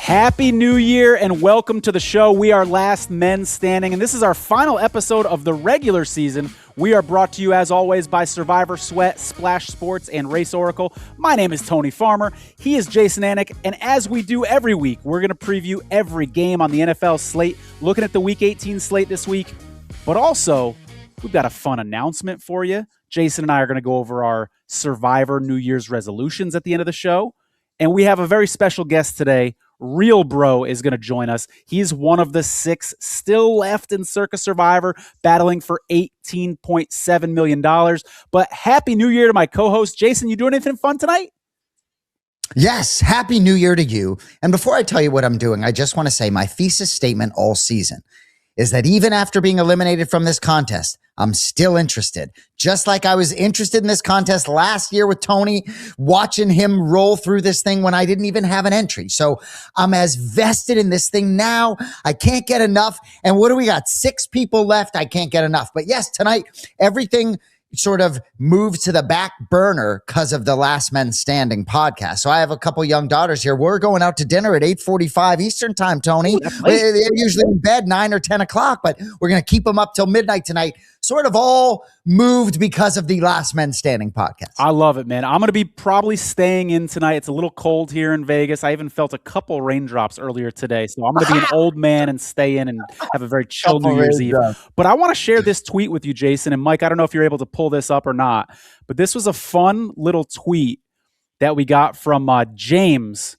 Happy New Year and welcome to the show. We are Last Men Standing, and this is our final episode of the regular season. We are brought to you, as always, by Survivor Sweat, Splash Sports, and Race Oracle. My name is Tony Farmer. He is Jason Anik, and as we do every week, we're going to preview every game on the NFL slate, looking at the Week 18 slate this week. But also, we've got a fun announcement for you. Jason and I are going to go over our Survivor New Year's resolutions at the end of the show, and we have a very special guest today. Real Bro is going to join us. He's one of the 6 still left in Circa Survivor, battling for $18.7 million. But Happy New Year to my co-host. Jason, you doing anything fun tonight? Yes, Happy New Year to you. And before I tell you what I'm doing, I just want to say my thesis statement all season is that even after being eliminated from this contest, I'm still interested. Just like I was interested in this contest last year with Tony, watching him roll through this thing when I didn't even have an entry. So I'm as vested in this thing now. I can't get enough. And what do we got? 6 people left. I can't get enough. But yes, tonight, everything sort of moved to the back burner because of the Last Men Standing podcast. So I have a couple young daughters here. We're going out to dinner at 8:45 Eastern time, Tony. They're usually in bed 9 or 10 o'clock, but we're going to keep them up till midnight tonight. Sort of all moved because of the Last Men Standing podcast. I love it, man. I'm going to be probably staying in tonight. It's a little cold here in Vegas. I even felt a couple raindrops earlier today. So I'm going to be an old man and stay in and have a very chill New Year's Eve. But I want to share this tweet with you, Jason. And Mike, I don't know if you're able to pull this up or not, but this was a fun little tweet that we got from James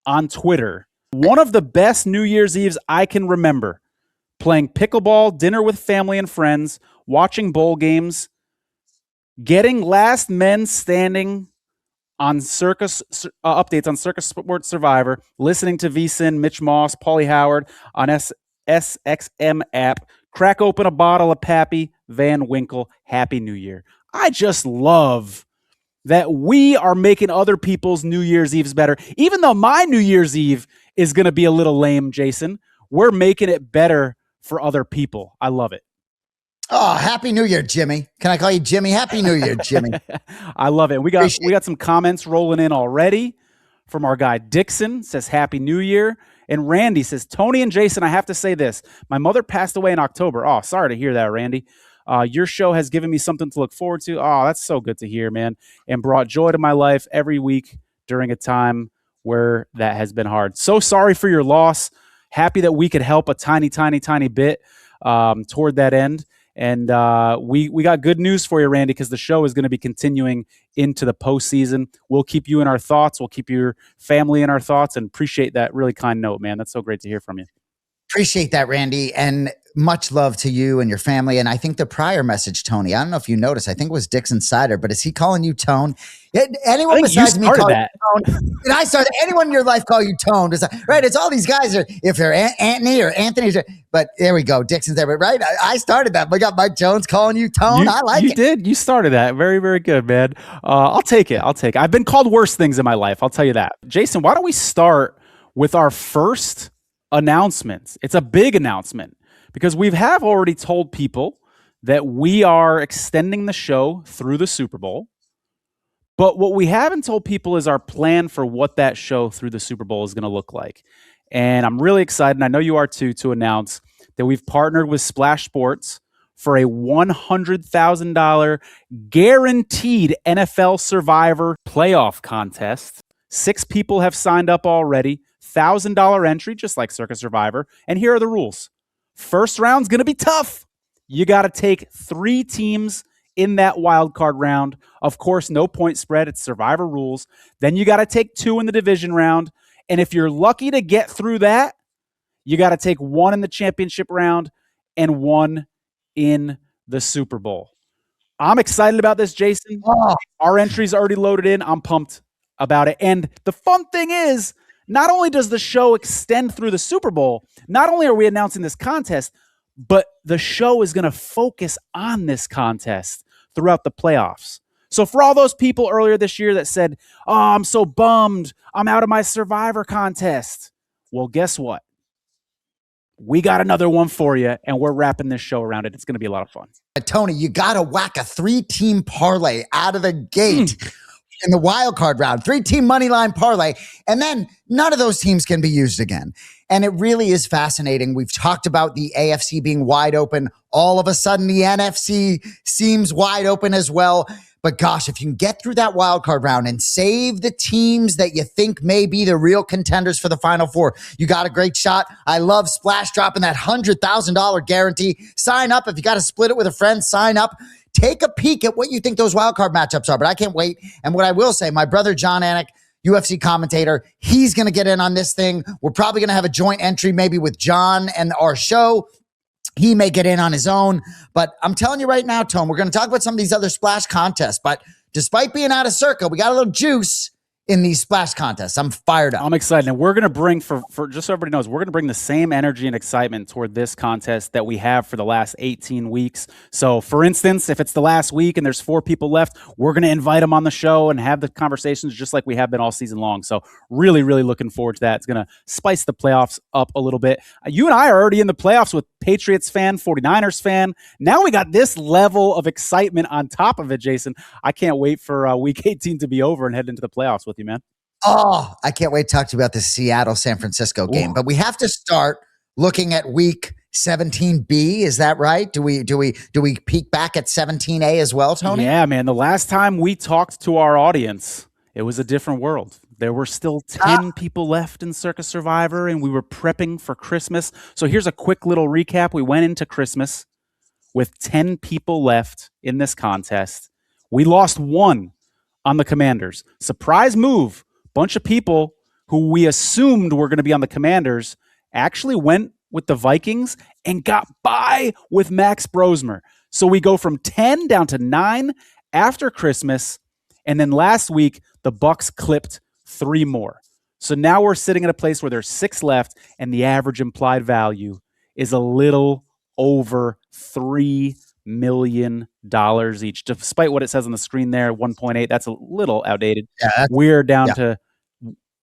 on Twitter. One of the best New Year's Eves I can remember. Playing pickleball, dinner with family and friends, watching bowl games, getting Last Men Standing on updates on Circa Survivor, listening to VSiN, Mitch Moss, Paulie Howard on SXM app, crack open a bottle of Pappy Van Winkle. Happy New Year. I just love that we are making other people's New Year's Eves better. Even though my New Year's Eve is going to be a little lame, Jason, we're making it better for other people. I love it. Oh, Happy New Year, Jimmy. Can I call you Jimmy? Happy New Year, Jimmy. I love it. We got some comments rolling in already from our guy Dixon. Says Happy New Year. And Randy says, Tony and Jason, I have to say this. My mother passed away in October. Oh, sorry to hear that, Randy. Your show has given me something to look forward to. Oh, that's so good to hear, man. And brought joy to my life every week during a time where that has been hard. So sorry for your loss. Happy that we could help a tiny, tiny, tiny bit toward that end. And we got good news for you, Randy, because the show is going to be continuing into the postseason. We'll keep you in our thoughts. We'll keep your family in our thoughts, and appreciate that really kind note, man. That's so great to hear from you. Appreciate that, Randy. And much love to you and your family. And I think the prior message, Tony, I don't know if you noticed, I think it was Dixon Sider, but is he calling you Tone? Anyone besides me call you Tone? Did I start? Anyone in your life call you Tone? Right? It's all these guys, if they're Anthony or Anthony. But there we go. Dixon's there. But right? I started that. We got Mike Jones calling you Tone. I like it. You did. You started that. Very, very good, man. I'll take it. I've been called worse things in my life. I'll tell you that. Jason, why don't we start with our first announcements? It's a big announcement because we have already told people that we are extending the show through the Super Bowl. But what we haven't told people is our plan for what that show through the Super Bowl is going to look like. And I'm really excited, and I know you are too, to announce that we've partnered with Splash Sports for a $100,000 guaranteed NFL Survivor playoff contest. 6 people have signed up already. $1,000 entry, just like Circa Survivor. And here are the rules. First round's going to be tough. You got to take 3 teams in that wild card round. Of course, no point spread. It's Survivor rules. Then you got to take 2 in the division round. And if you're lucky to get through that, you got to take 1 in the championship round and 1 in the Super Bowl. I'm excited about this, Jason. Our entry's already loaded in. I'm pumped about it. And the fun thing is, not only does the show extend through the Super Bowl, not only are we announcing this contest, but the show is going to focus on this contest throughout the playoffs. So for all those people earlier this year that said, oh, I'm so bummed, I'm out of my Survivor contest. Well, guess what? We got another one for you, and we're wrapping this show around it. It's going to be a lot of fun. Tony, you got to whack a 3-team parlay out of the gate. in the wild card round, 3-team money line parlay, and then none of those teams can be used again. And it really is fascinating. We've talked about the AFC being wide open. All of a sudden, the NFC seems wide open as well. But gosh, if you can get through that wild card round and save the teams that you think may be the real contenders for the Final Four, you got a great shot. I love Splash dropping that $100,000 guarantee. Sign up. If you got to split it with a friend, sign up. Take a peek at what you think those wild card matchups are. But I can't wait. And what I will say, my brother John Anik, UFC commentator, he's going to get in on this thing. We're probably going to have a joint entry maybe with John and our show. He may get in on his own, but I'm telling you right now, Tone, we're going to talk about some of these other splash contests, but despite being out of Circa, we got a little juice in these splash contests. I'm fired up. I'm excited. And we're going to bring, for just so everybody knows, we're going to bring the same energy and excitement toward this contest that we have for the last 18 weeks. So, for instance, if it's the last week and there's 4 people left, we're going to invite them on the show and have the conversations just like we have been all season long. So, really, really looking forward to that. It's going to spice the playoffs up a little bit. You and I are already in the playoffs with Patriots fan, 49ers fan. Now we got this level of excitement on top of it, Jason. I can't wait for week 18 to be over and head into the playoffs with you, man. Oh, I can't wait to talk to you about the Seattle-San Francisco game. But we have to start looking at week 17B. Is that right? Do we peek back at 17A as well, Tony? Yeah, man. The last time we talked to our audience, it was a different world. There were still 10 people left in Circa Survivor, and we were prepping for Christmas. So here's a quick little recap. We went into Christmas with 10 people left in this contest. We lost 1 on the Commanders. Surprise move. Bunch of people who we assumed were going to be on the Commanders actually went with the Vikings and got by with Max Brosmer. So we go from 10 down to 9 after Christmas. And then last week, the Bucs clipped 3 more. So now we're sitting at a place where there's 6 left, and the average implied value is a little over $3 million each. Despite what it says on the screen there, 1.8, that's a little outdated. Yeah, we're down to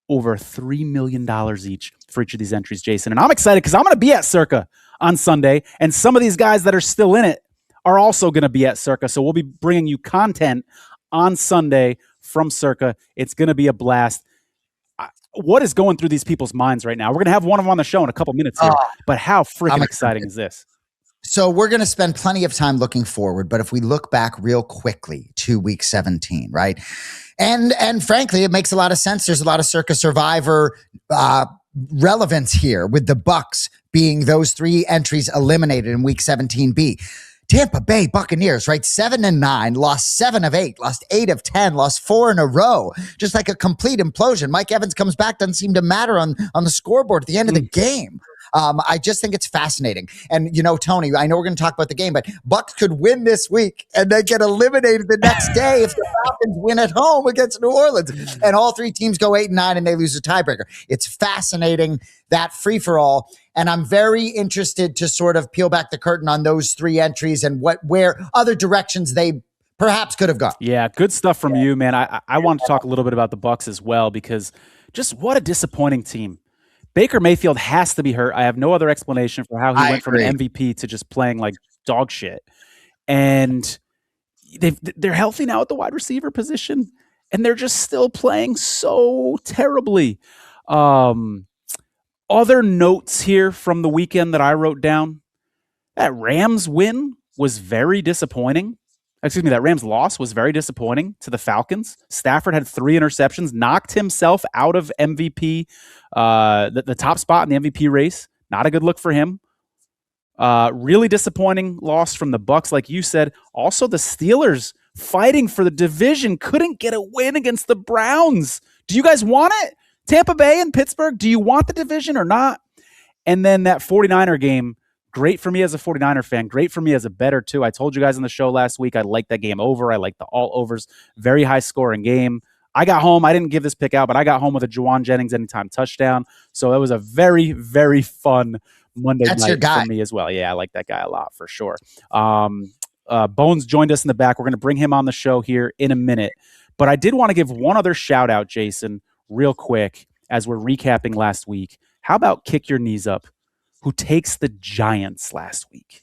over $3 million each for each of these entries, Jason. And I'm excited because I'm going to be at Circa on Sunday, and some of these guys that are still in it are also going to be at Circa. So we'll be bringing you content on Sunday from Circa. It's going to be a blast. What is going through these people's minds right now? We're going to have one of them on the show in a couple minutes here, but how freaking exciting is this? So we're going to spend plenty of time looking forward, but if we look back real quickly to week 17, right? And frankly, it makes a lot of sense. There's a lot of Circa Survivor relevance here with the Bucs being those 3 entries eliminated in week 17B. Tampa Bay Buccaneers, right? 7-9, lost 7 of 8, lost 8 of 10, lost 4 in a row. Just like a complete implosion. Mike Evans comes back, doesn't seem to matter on the scoreboard at the end of the game. I just think it's fascinating. And, you know, Tony, I know we're going to talk about the game, but Bucs could win this week and then get eliminated the next day if the Falcons win at home against New Orleans. And all 3 teams go 8-9 and they lose a tiebreaker. It's fascinating, that free-for-all. And I'm very interested to sort of peel back the curtain on those 3 entries and where other directions they perhaps could have gone. Yeah, good stuff from you, man. I want to talk a little bit about the Bucs as well, because just what a disappointing team. Baker Mayfield has to be hurt. I have no other explanation for how he went from an MVP to just playing like dog shit. And they're healthy now at the wide receiver position, and they're just still playing so terribly. Other notes here from the weekend that I wrote down. That Rams win was very disappointing. Excuse me, that Rams loss was very disappointing to the Falcons. Stafford had 3 interceptions, knocked himself out of MVP, the top spot in the MVP race. Not a good look for him. Really disappointing loss from the Bucs, like you said. Also, the Steelers fighting for the division couldn't get a win against the Browns. Do you guys want it? Tampa Bay and Pittsburgh, do you want the division or not? And then that 49er game, great for me as a 49er fan. Great for me as a bettor, too. I told you guys on the show last week I liked that game over. I liked the all-overs. Very high-scoring game. I got home. I didn't give this pick out, but I got home with a Juwan Jennings anytime touchdown. So it was a very, very fun Monday night for me as well. Yeah, I like that guy a lot for sure. Bones joined us in the back. We're going to bring him on the show here in a minute. But I did want to give one other shout-out, Jason, real quick, as we're recapping last week. How about Kick Your Knees Up, who takes the Giants last week?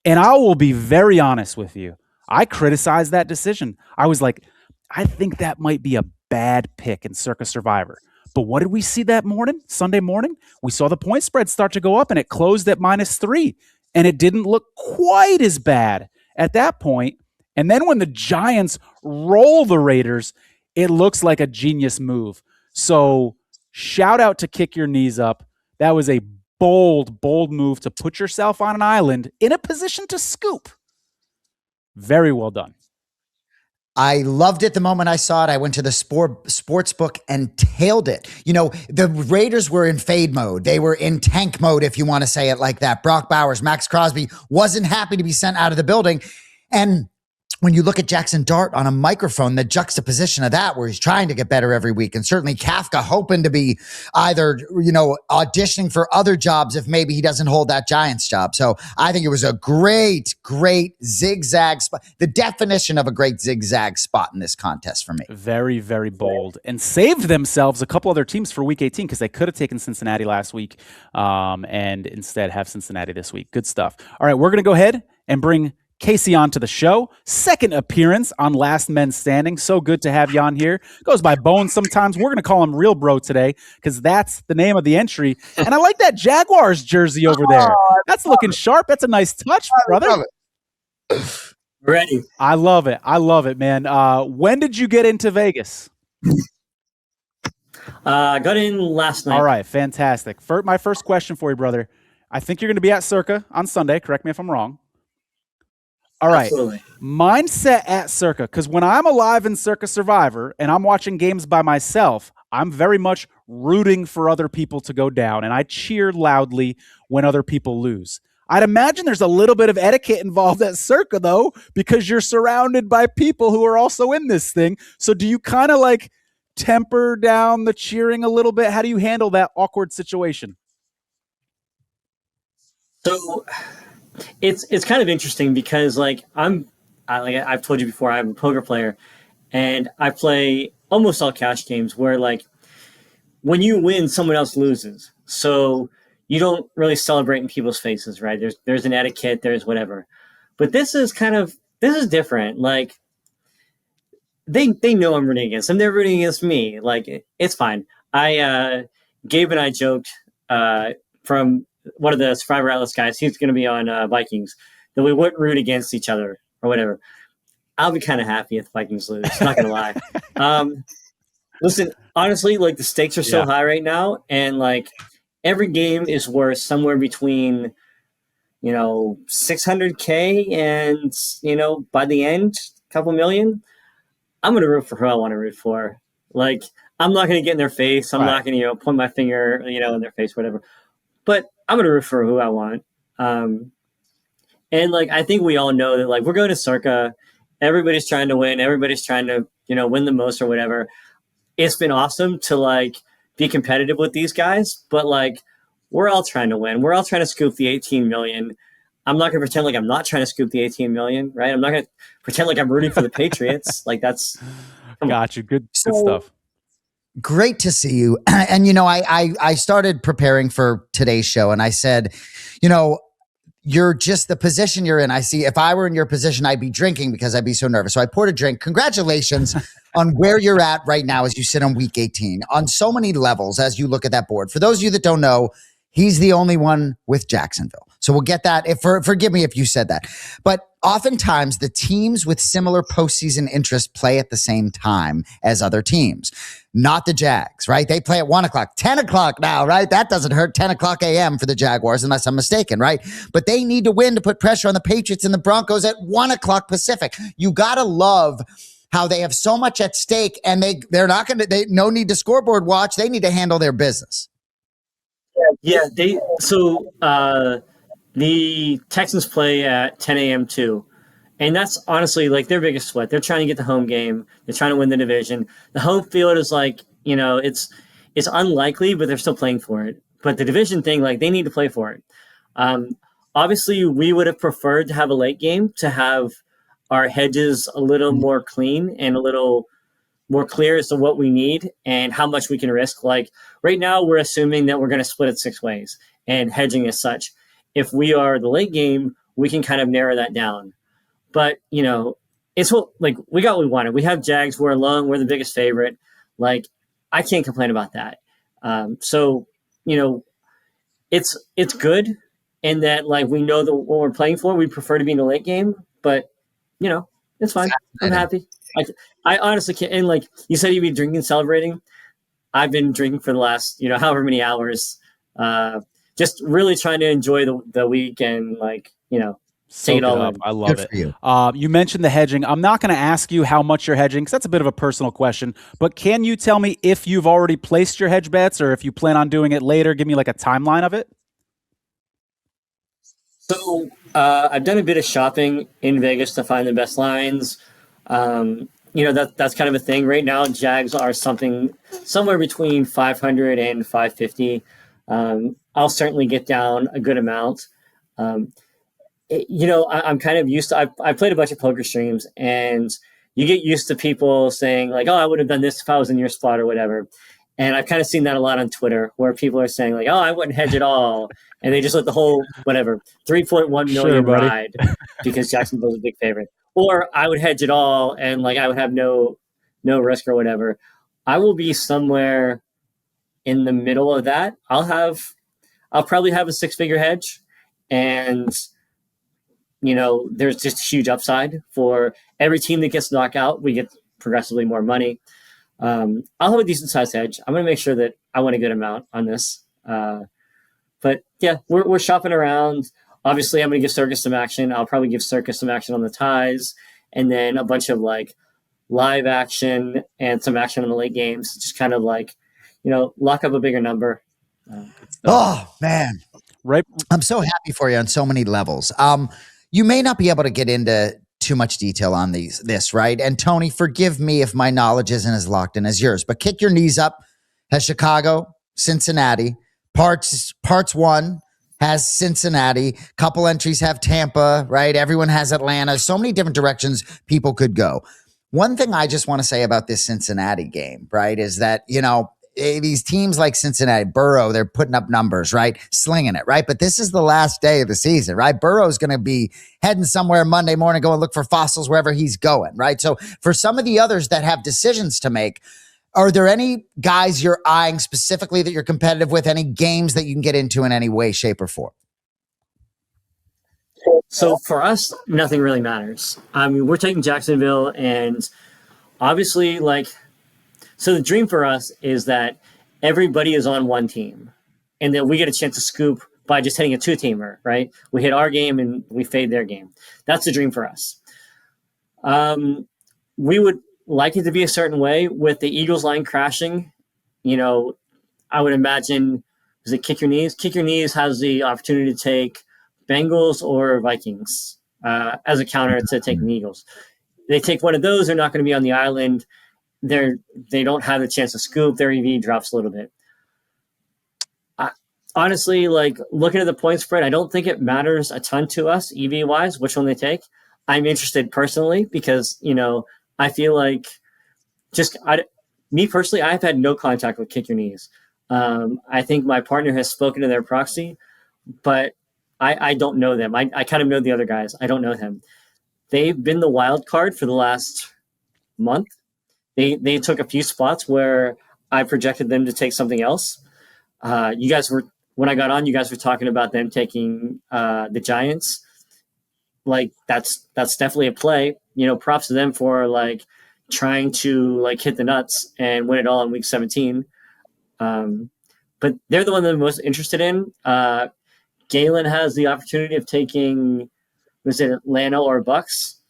And I will be very honest with you. I criticized that decision. I was like, I think that might be a bad pick in Circa Survivor. But what did we see that morning, Sunday morning? We saw the point spread start to go up and it closed at -3. And it didn't look quite as bad at that point. And then when the Giants roll the Raiders, it looks like a genius move. So shout out to Kick Your Knees Up. That was a bold, bold move to put yourself on an island in a position to scoop. Very well done. I loved it the moment I saw it. I went to the sports book and tailed it. You know, the Raiders were in fade mode. They were in tank mode, if you want to say it like that. Brock Bowers, Max Crosby wasn't happy to be sent out of the building. And when you look at Jackson Dart on a microphone, the juxtaposition of that, where he's trying to get better every week, and certainly Kafka hoping to be either, auditioning for other jobs if maybe he doesn't hold that Giants job. So I think it was a great, great zigzag spot. The definition of a great zigzag spot in this contest for me. Very, very bold, and saved themselves a couple other teams for week 18 because they could have taken Cincinnati last week and instead have Cincinnati this week. Good stuff. All right, we're going to go ahead and bring Casey on to the show. Second appearance on Last Men Standing. So good to have you on here. Goes by Bones sometimes. We're going to call him Real Bro today because that's the name of the entry. And I like that Jaguars jersey over there. That's looking sharp. That's a nice touch, brother. Ready. I love it. I love it, man. When did you get into Vegas? Got in last night. All right, fantastic. My first question for you, brother. I think you're going to be at Circa on Sunday. Correct me if I'm wrong. All right. Absolutely. Mindset at Circa, because when I'm alive in Circa Survivor and I'm watching games by myself, I'm very much rooting for other people to go down, and I cheer loudly when other people lose. I'd imagine there's a little bit of etiquette involved at Circa, though, because you're surrounded by people who are also in this thing. So do you kind of like temper down the cheering a little bit? How do you handle that awkward situation? So it's kind of interesting because I've told you before, I'm a poker player, and I play almost all cash games where when you win, someone else loses. So you don't really celebrate in people's faces, right? There's an etiquette, there's whatever. But this is different. They know I'm rooting against them. They're rooting against me. It's fine. Gabe and I joked from one of the Survivor Atlas guys, he's going to be on Vikings, that we wouldn't root against each other or whatever. I'll be kind of happy if the Vikings lose. Not going to lie. Listen, honestly, the stakes are so high right now, and every game is worth somewhere between, $600K and, by the end, a couple million. I'm going to root for who I want to root for. I'm not going to get in their face. I'm not going to, point my finger, in their face, whatever. But I'm going to root for who I want. And I think we all know that we're going to Circa. Everybody's trying to win. Everybody's trying to, win the most or whatever. It's been awesome to be competitive with these guys, but we're all trying to win. We're all trying to scoop the 18 million. I'm not going to pretend I'm not trying to scoop the 18 million, right? I'm not going to pretend I'm rooting for the Patriots. That's got you. Good stuff. Great to see you. And, I started preparing for today's show and I said, you're just the position you're in. I see if I were in your position, I'd be drinking because I'd be so nervous. So I poured a drink. Congratulations on where you're at right now as you sit on week 18 on so many levels as you look at that board. For those of you that don't know, he's the only one with Jacksonville. So we'll get that. Forgive me if you said that. But oftentimes the teams with similar postseason interests play at the same time as other teams. Not the Jags, right? They play at 1 o'clock, 10 o'clock now, right? That doesn't hurt. 10 o'clock a.m. for the Jaguars, unless I'm mistaken, right? But they need to win to put pressure on the Patriots and the Broncos at 1 o'clock Pacific. You got to love how they have so much at stake, and they're not going to, they no need to scoreboard watch. They need to handle their business. Yeah. The Texans play at 10 a.m. too. And that's honestly their biggest sweat. They're trying to get the home game. They're trying to win the division. The home field is it's unlikely, but they're still playing for it. But the division thing, they need to play for it. Obviously, we would have preferred to have a late game to have our hedges a little more clean and a little more clear as to what we need and how much we can risk. Right now, we're assuming that we're going to split it 6 ways and hedging as such. If we are the late game, we can kind of narrow that down. But, it's what, like, we got what we wanted. We have Jags. We're alone. We're the biggest favorite. Like, I can't complain about that. So, you know, it's good in that, like, we know that what we're playing for. We prefer to be in a late game, but you know, it's fine. I'm happy. I honestly can't. And like you said, you'd be drinking, celebrating. I've been drinking for the last, however many hours. Just really trying to enjoy the week and, like, take it all in. I love Good it. for you. You mentioned the hedging. I'm not going to ask you how much you're hedging because that's a bit of a personal question. But can you tell me if you've already placed your hedge bets or if you plan on doing it later? Give me like a timeline of it. So I've done a bit of shopping in Vegas to find the best lines. That's kind of a thing right now. Jags are somewhere between 500 and 550. I'll certainly get down a good amount. I'm kind of used to. I've played a bunch of poker streams, and you get used to people saying like, "Oh, I would have done this if I was in your spot," or whatever. And I've kind of seen that a lot on Twitter, where people are saying like, "Oh, I wouldn't hedge at all," and they just let the whole 3.1 million ride because Jacksonville's a big favorite. Or I would hedge it all and, like, I would have no risk or whatever. I will be somewhere in the middle of that. I'll probably have a 6-figure hedge, and there's just a huge upside for every team that gets knocked out. We get progressively more money. I'll have a decent sized hedge. I'm going to make sure that I win a good amount on this. But yeah, we're shopping around. Obviously, I'm going to give Circus some action. I'll probably give Circus some action on the ties, and then a bunch of like live action and some action on the late games. Just kind of like, lock up a bigger number. Oh man, right. I'm so happy for you on so many levels. You may not be able to get into too much detail on this, right? And Tony, forgive me if my knowledge isn't as locked in as yours, but Kick Your Knees Up has Chicago, Cincinnati. Parts 1 has Cincinnati. Couple entries have Tampa, right? Everyone has Atlanta. So many different directions people could go. One thing I just want to say about this Cincinnati game, right, is that, these teams like Cincinnati, Burrow, they're putting up numbers, right? Slinging it, right? But this is the last day of the season, right? Burrow's going to be heading somewhere Monday morning, go and look for fossils wherever he's going, right? So for some of the others that have decisions to make, are there any guys you're eyeing specifically that you're competitive with? Any games that you can get into in any way, shape, or form? So for us, nothing really matters. I mean, we're taking Jacksonville, and obviously, so the dream for us is that everybody is on one team, and that we get a chance to scoop by just hitting a 2-teamer, right? We hit our game and we fade their game. That's the dream for us. We would like it to be a certain way. With the Eagles line crashing, I would imagine, is it Kick Your Knees? Kick Your Knees has the opportunity to take Bengals or Vikings as a counter to taking the Eagles. They take one of those, they're not going to be on the island. They don't have the chance to scoop. Their EV drops a little bit. Honestly, looking at the point spread, I don't think it matters a ton to us EV wise which one they take. I'm interested personally because I feel like me personally, I've had no contact with Kick Your Knees. I think my partner has spoken to their proxy, but I don't know them. I kind of know the other guys. I don't know them. They've been the wild card for the last month. They took a few spots where I projected them to take something else. When I got on, you guys were talking about them taking the Giants. That's definitely a play. Props to them for trying to hit the nuts and win it all in week 17. But they're the one that I'm most interested in. Galen has the opportunity of taking, was it Atlanta or Bucks?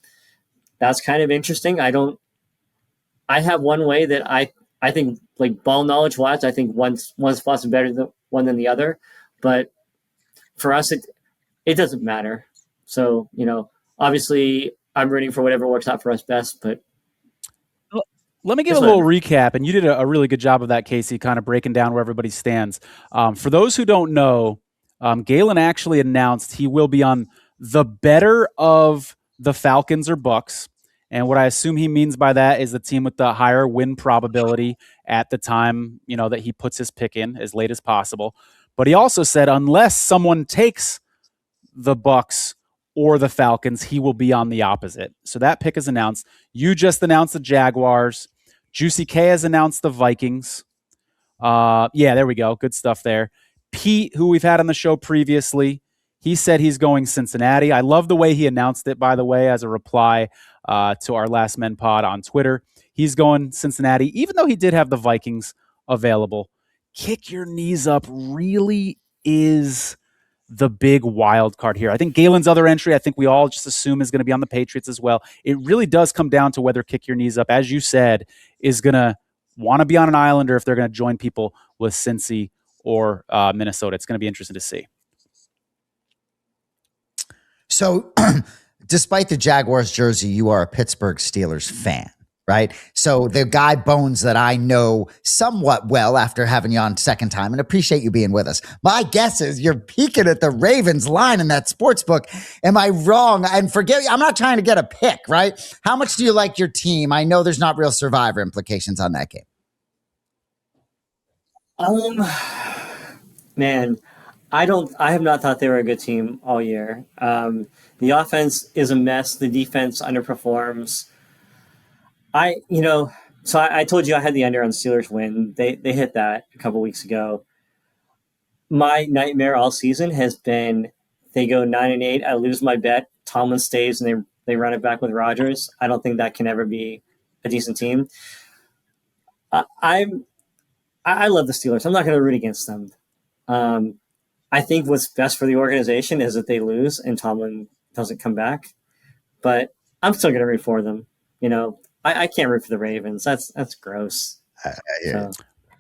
That's kind of interesting. I have one way that I think, ball knowledge wise, I think one spot's better than the other. But for us, it doesn't matter. So, obviously I'm rooting for whatever works out for us best, but let me give a little recap, and you did a really good job of that, Casey, kind of breaking down where everybody stands. For those who don't know, Galen actually announced he will be on the better of the Falcons or Bucks. And what I assume he means by that is the team with the higher win probability at the time, that he puts his pick in as late as possible. But he also said, unless someone takes the Bucks or the Falcons. He will be on the opposite. So that pick is announced. You just announced the Jaguars. Juicy K has announced the Vikings. Yeah, there we go. Good stuff there. Pete, who we've had on the show previously, he said he's going Cincinnati. I love the way he announced it, by the way, as a reply to our Last Men pod on Twitter. He's going Cincinnati, even though he did have the Vikings available. Kick your knees up really is the big wild card here. I think Galen's other entry, I think we all just assume is going to be on the Patriots as well. It really does come down to whether kick your knees up, as you said, is going to want to be on an island or if they're going to join people with Cincy or Minnesota. It's going to be interesting to see. So despite the Jaguars jersey, you are a Pittsburgh Steelers fan, right? So the guy Bones that I know somewhat well after having you on second time and appreciate you being with us. My guess is you're peeking at the Ravens line in that sports book. Am I wrong? And forget, I'm not trying to get a pick, right? How much do you like your team? I know there's not real Survivor implications on that game. Man, I have not thought they were a good team all year. The offense is a mess. The defense underperforms. So I told you I had the under on Steelers win. They hit that a couple weeks ago. My nightmare all season has been they go 9-8. I lose my bet. Tomlin stays and they run it back with Rodgers. I don't think that can ever be a decent team. I love the Steelers. I'm not going to root against them. I think what's best for the organization is that they lose and Tomlin doesn't come back. But I'm still going to root for them. I can't root for the Ravens. That's gross. So.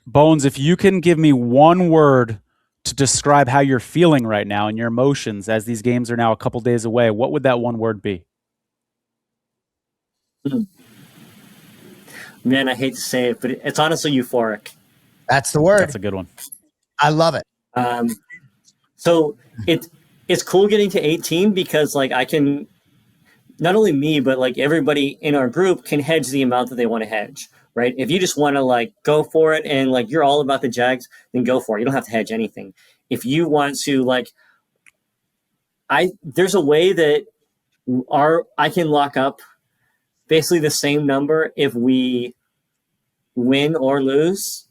Bones, if you can give me one word to describe how you're feeling right now and your emotions as these games are now a couple days away, what would that one word be? Man, I hate to say it, but it's honestly euphoric. That's the word. That's a good one. I love it. So it's cool getting to 18 because I can, not only me, but everybody in our group can hedge the amount that they want to hedge, right? If you just want to go for it and you're all about the Jags, then go for it. You don't have to hedge anything. If you want to there's a way that I can lock up basically the same number if we win or lose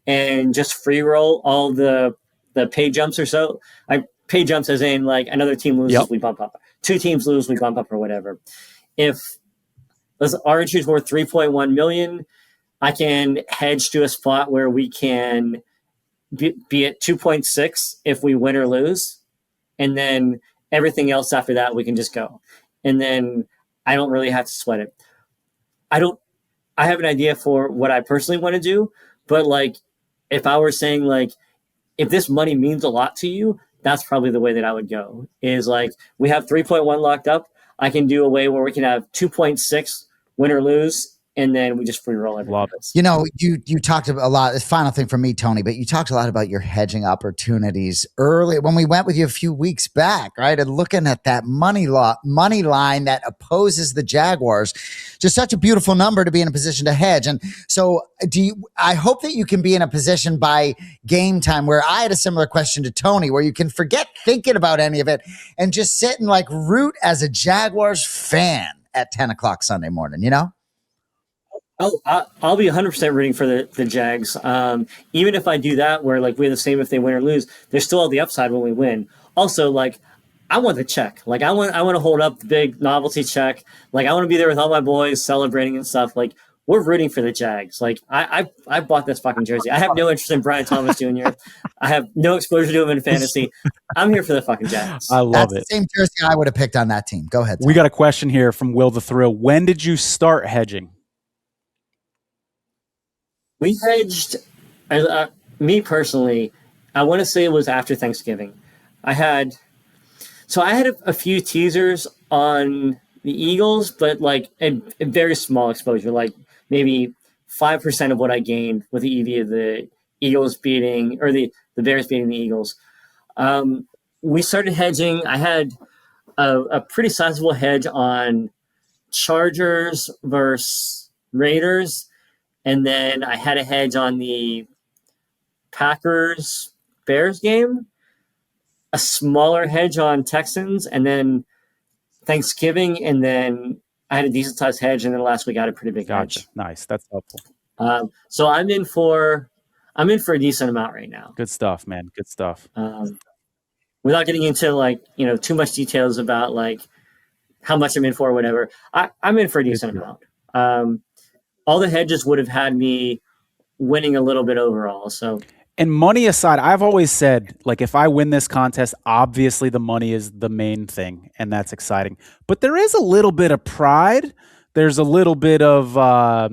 and just free roll all the pay jumps or so. Pay jumps as in another team loses, we bump up. Two teams lose, we bump up or whatever. If our entry is worth 3.1 million, I can hedge to a spot where we can be at 2.6 if we win or lose. And then everything else after that, we can just go. And then I don't really have to sweat it. I have an idea for what I personally want to do, but if I were saying if this money means a lot to you, that's probably the way that I would go. Is we have 3.1 locked up. I can do a way where we can have 2.6 win or lose, and then we just free roll everything else. You talked a lot. Final thing for me, Tony, but you talked a lot about your hedging opportunities early when we went with you a few weeks back, right? And looking at that money line that opposes the Jaguars, just such a beautiful number to be in a position to hedge. And so, I hope that you can be in a position by game time where I had a similar question to Tony, where you can forget thinking about any of it and just sit and root as a Jaguars fan at 10 o'clock Sunday morning. Oh, I'll be 100% rooting for the Jags. Even if I do that, where we're the same if they win or lose, there's still all the upside when we win. Also, I want the check. I want to hold up the big novelty check. I want to be there with all my boys celebrating and stuff. We're rooting for the Jags. I bought this fucking jersey. I have no interest in Brian Thomas Jr. I have no exposure to him in fantasy. I'm here for the fucking Jags. I love That's it. The same jersey I would have picked on that team. Go ahead, Tom. We got a question here from Will the Thrill. When did you start hedging? We hedged, me personally, I want to say it was after Thanksgiving. I had a few teasers on the Eagles, but a very small exposure, maybe 5% of what I gained with the EV of the Eagles beating, or the Bears beating the Eagles. We started hedging. I had a pretty sizable hedge on Chargers versus Raiders. And then I had a hedge on the Packers-Bears game, a smaller hedge on Texans, and then Thanksgiving, and then I had a decent sized hedge, and then last week I had a pretty big hedge. Nice. That's helpful. So I'm in for a decent amount right now. Good stuff, man. Good stuff. Without getting into like, too much details about like how much I'm in for or whatever, I'm in for a decent amount. All the hedges would have had me winning a little bit overall. So, and money aside, I've always said, like, if I win this contest, obviously the money is the main thing, and that's exciting. But there is a little bit of pride. There's a little bit of a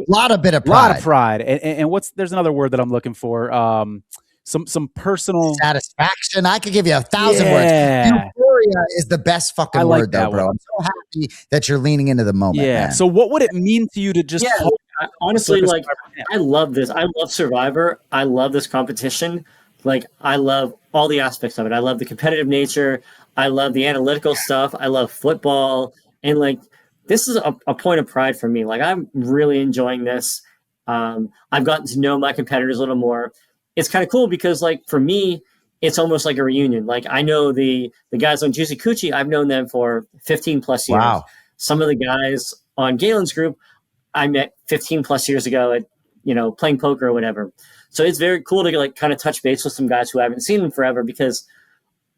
lot of pride. And there's another word that I'm looking for. Some personal satisfaction. I could give you 1,000 words. Euphoria is the best fucking word, though, bro. I'm so happy that you're leaning into the moment. Yeah. Man. So what would it mean to you to just? Honestly, like, I love this. I love Survivor. I love this competition. Like, I love all the aspects of it. I love the competitive nature. I love the analytical stuff. I love football. And like, this is a point of pride for me. Like, I'm really enjoying this. I've gotten to know my competitors a little more. It's kind of cool because, like, for me, it's almost like a reunion. Like, I know the guys on Juicy Coochie, I've known them for 15 plus years. Wow. Some of the guys on Galen's group, I met 15 plus years ago at, playing poker or whatever. So it's very cool to like kind of touch base with some guys who I haven't seen in forever because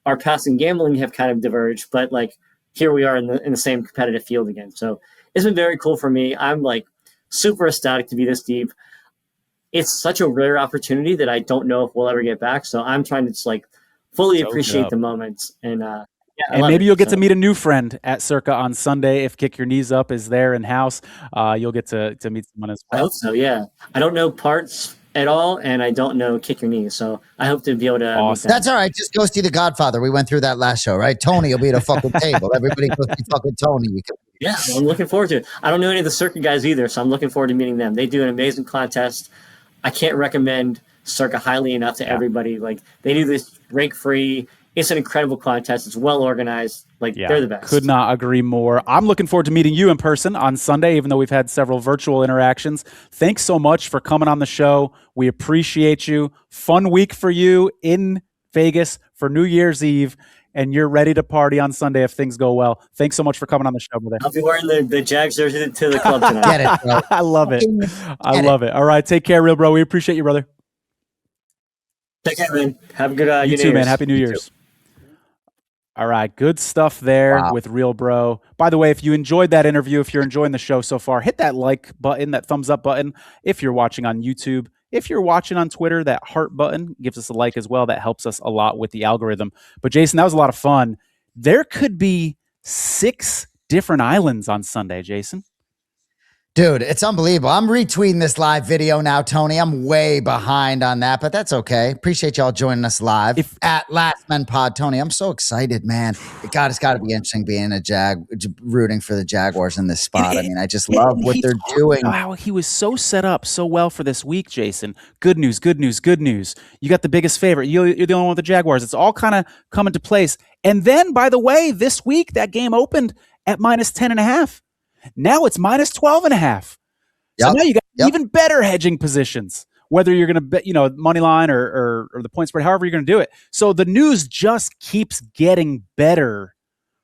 our paths in gambling have kind of diverged, but like here we are in the same competitive field again. So it's been very cool for me. I'm like super ecstatic to be this deep. It's such a rare opportunity that I don't know if we'll ever get back. So I'm trying to just like fully appreciate the moments and maybe you'll get to meet a new friend at Circa on Sunday. If Kick Your Knees Up is there in house, you'll get to meet someone as well. I hope so, yeah. I don't know parts at all, and I don't know Kick Your Knees, so I hope to be able to awesome. That's all right. Just go see The Godfather. We went through that last show, right? Tony will be at a fucking table. Everybody go see fucking Tony. Yeah, I'm looking forward to it. I don't know any of the Circa guys either, so I'm looking forward to meeting them. They do an amazing contest. I can't recommend Circa highly enough to everybody. Like, they do this rank-free. It's an incredible contest. It's well organized. Like, they're the best. Could not agree more. I'm looking forward to meeting you in person on Sunday, even though we've had several virtual interactions. Thanks so much for coming on the show. We appreciate you. Fun week for you in Vegas for New Year's Eve, and you're ready to party on Sunday if things go well. Thanks so much for coming on the show, brother. I'll be wearing the Jags jersey to the club tonight. Get it, bro. I love it. I love it. All right, take care, real bro. We appreciate you, brother. Take care, man. Have a good you too, man. Happy New Year's. All right, good stuff there with Real Bro. By the way, if you enjoyed that interview, if you're enjoying the show so far, hit that like button, that thumbs up button. If you're watching on YouTube, if you're watching on Twitter, that heart button gives us a like as well. That helps us a lot with the algorithm. But Jason, that was a lot of fun. There could be 6 different islands on Sunday, Jason. Dude, it's unbelievable. I'm retweeting this live video now, Tony. I'm way behind on that, but that's okay. Appreciate y'all joining us live at Last Men Pod. Tony, I'm so excited, man. It's got to be interesting being rooting for the Jaguars in this spot. I mean, I just love what they're doing. Wow, he was so set up so well for this week, Jason. Good news, good news, good news. You got the biggest favorite. You're the only one with the Jaguars. It's all kind of coming to place. And then, by the way, this week, that game opened at -10.5. Now it's -12.5. So now you got even better hedging positions, whether you're going to bet, money line or the point spread, however you're going to do it. So the news just keeps getting better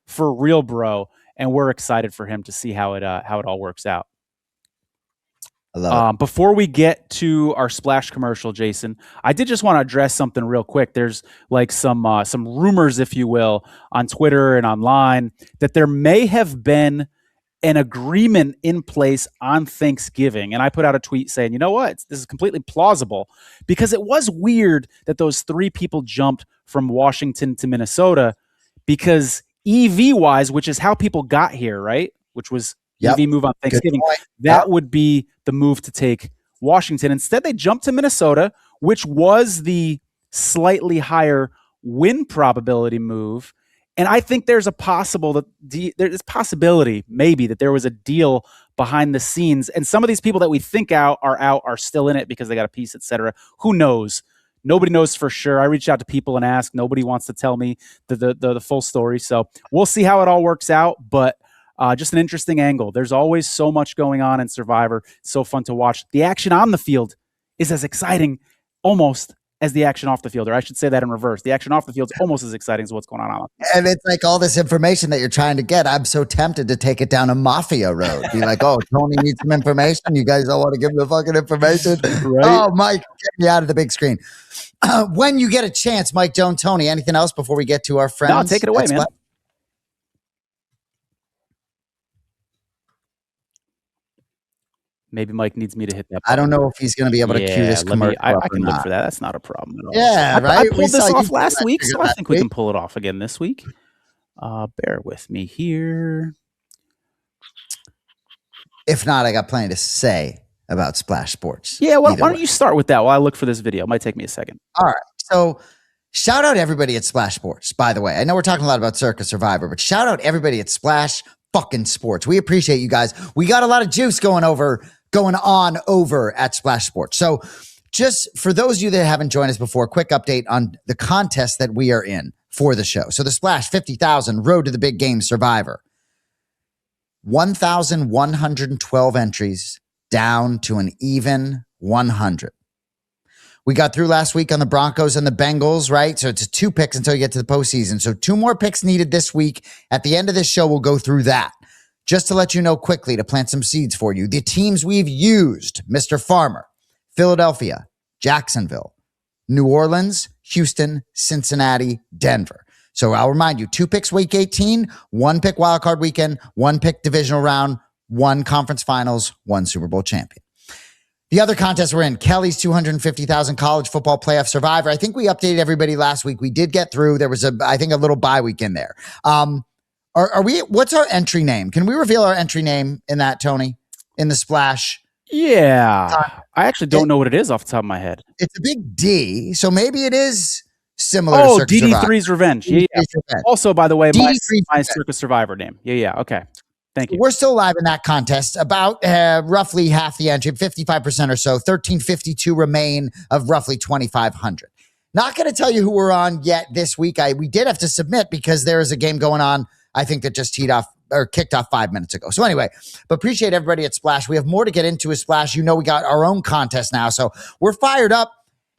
for Real Bro, and we're excited for him to see how it all works out. I love it. Before we get to our splash commercial, Jason, I did just want to address something real quick. There's like some rumors, if you will, on Twitter and online that there may have been an agreement in place on Thanksgiving. And I put out a tweet saying, you know what? This is completely plausible because it was weird that those 3 people jumped from Washington to Minnesota because EV-wise, which is how people got here, right? Which was EV move on Thanksgiving. That would be the move to take Washington. Instead, they jumped to Minnesota, which was the slightly higher win probability move. And I think there's a possibility maybe that there was a deal behind the scenes, and some of these people that we think are still in it because they got a piece, etc. Who knows? Nobody knows for sure. I reached out to people and asked. Nobody wants to tell me the full story. So we'll see how it all works out. But just an interesting angle. There's always so much going on in Survivor. It's so fun to watch. The action on the field is as exciting almost as the action off the field, or I should say that in reverse. The action off the field is almost as exciting as what's going on. And it's like all this information that you're trying to get. I'm so tempted to take it down a mafia road. Be like, oh, Tony needs some information. You guys don't want to give him the fucking information. Right? Oh, Mike, get me out of the big screen. When you get a chance, Mike, Joan, Tony, anything else before we get to our friends? No, take it away, man. Maybe Mike needs me to hit that button. I don't know if he's going to be able to cue this commercial. I can look for that. That's not a problem at all. Yeah, right. I pulled this off last week, so I think we can pull it off again this week. Bear with me here. If not, I got plenty to say about Splash Sports. Yeah, why don't you start with that while I look for this video? It might take me a second. All right. So shout out everybody at Splash Sports, by the way. I know we're talking a lot about Circa Survivor, but shout out everybody at Splash fucking Sports. We appreciate you guys. We got a lot of juice going on over at Splash Sports. So just for those of you that haven't joined us before, quick update on the contest that we are in for the show. So the Splash 50,000 Road to the Big Game Survivor. 1,112 entries down to an even 100. We got through last week on the Broncos and the Bengals, right? So it's 2 picks until you get to the postseason. So 2 more picks needed this week. At the end of this show, we'll go through that. Just to let you know quickly, to plant some seeds for you, the teams we've used: Mr. Farmer, Philadelphia, Jacksonville, New Orleans, Houston, Cincinnati, Denver. So I'll remind you, 2 picks week 18, 1 pick wildcard weekend, 1 pick divisional round, 1 conference finals, 1 Super Bowl champion. The other contest we're in, Kelly's 250,000 college football playoff survivor. I think we updated everybody last week. We did get through. There was I think a little bye week in there. What's our entry name? Can we reveal our entry name in that, Tony? In the Splash? Yeah. I actually don't know what it is off the top of my head. It's a big D, so maybe it is similar to Circa DD3's Revenge. Yeah. Revenge. Also, by the way, my Circa Survivor name. Yeah. Okay. Thank you. We're still live in that contest. About roughly half the entry, 55% or so. 1,352 remain of roughly 2,500. Not going to tell you who we're on yet this week. We did have to submit because there is a game going on, I think, that just kicked off 5 minutes ago. So anyway, but appreciate everybody at Splash. We have more to get into with Splash. You know, we got our own contest now, so we're fired up.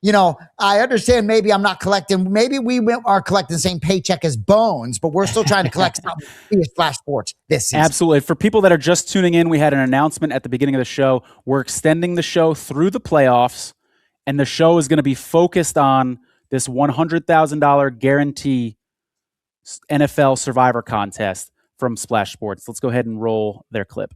You know, I understand maybe I'm not collecting. Maybe we are collecting the same paycheck as Bones, but we're still trying to collect something via Splash Sports this season. Absolutely. For people that are just tuning in, we had an announcement at the beginning of the show. We're extending the show through the playoffs, and the show is going to be focused on this $100,000 guarantee NFL Survivor Contest from Splash Sports. Let's go ahead and roll their clip.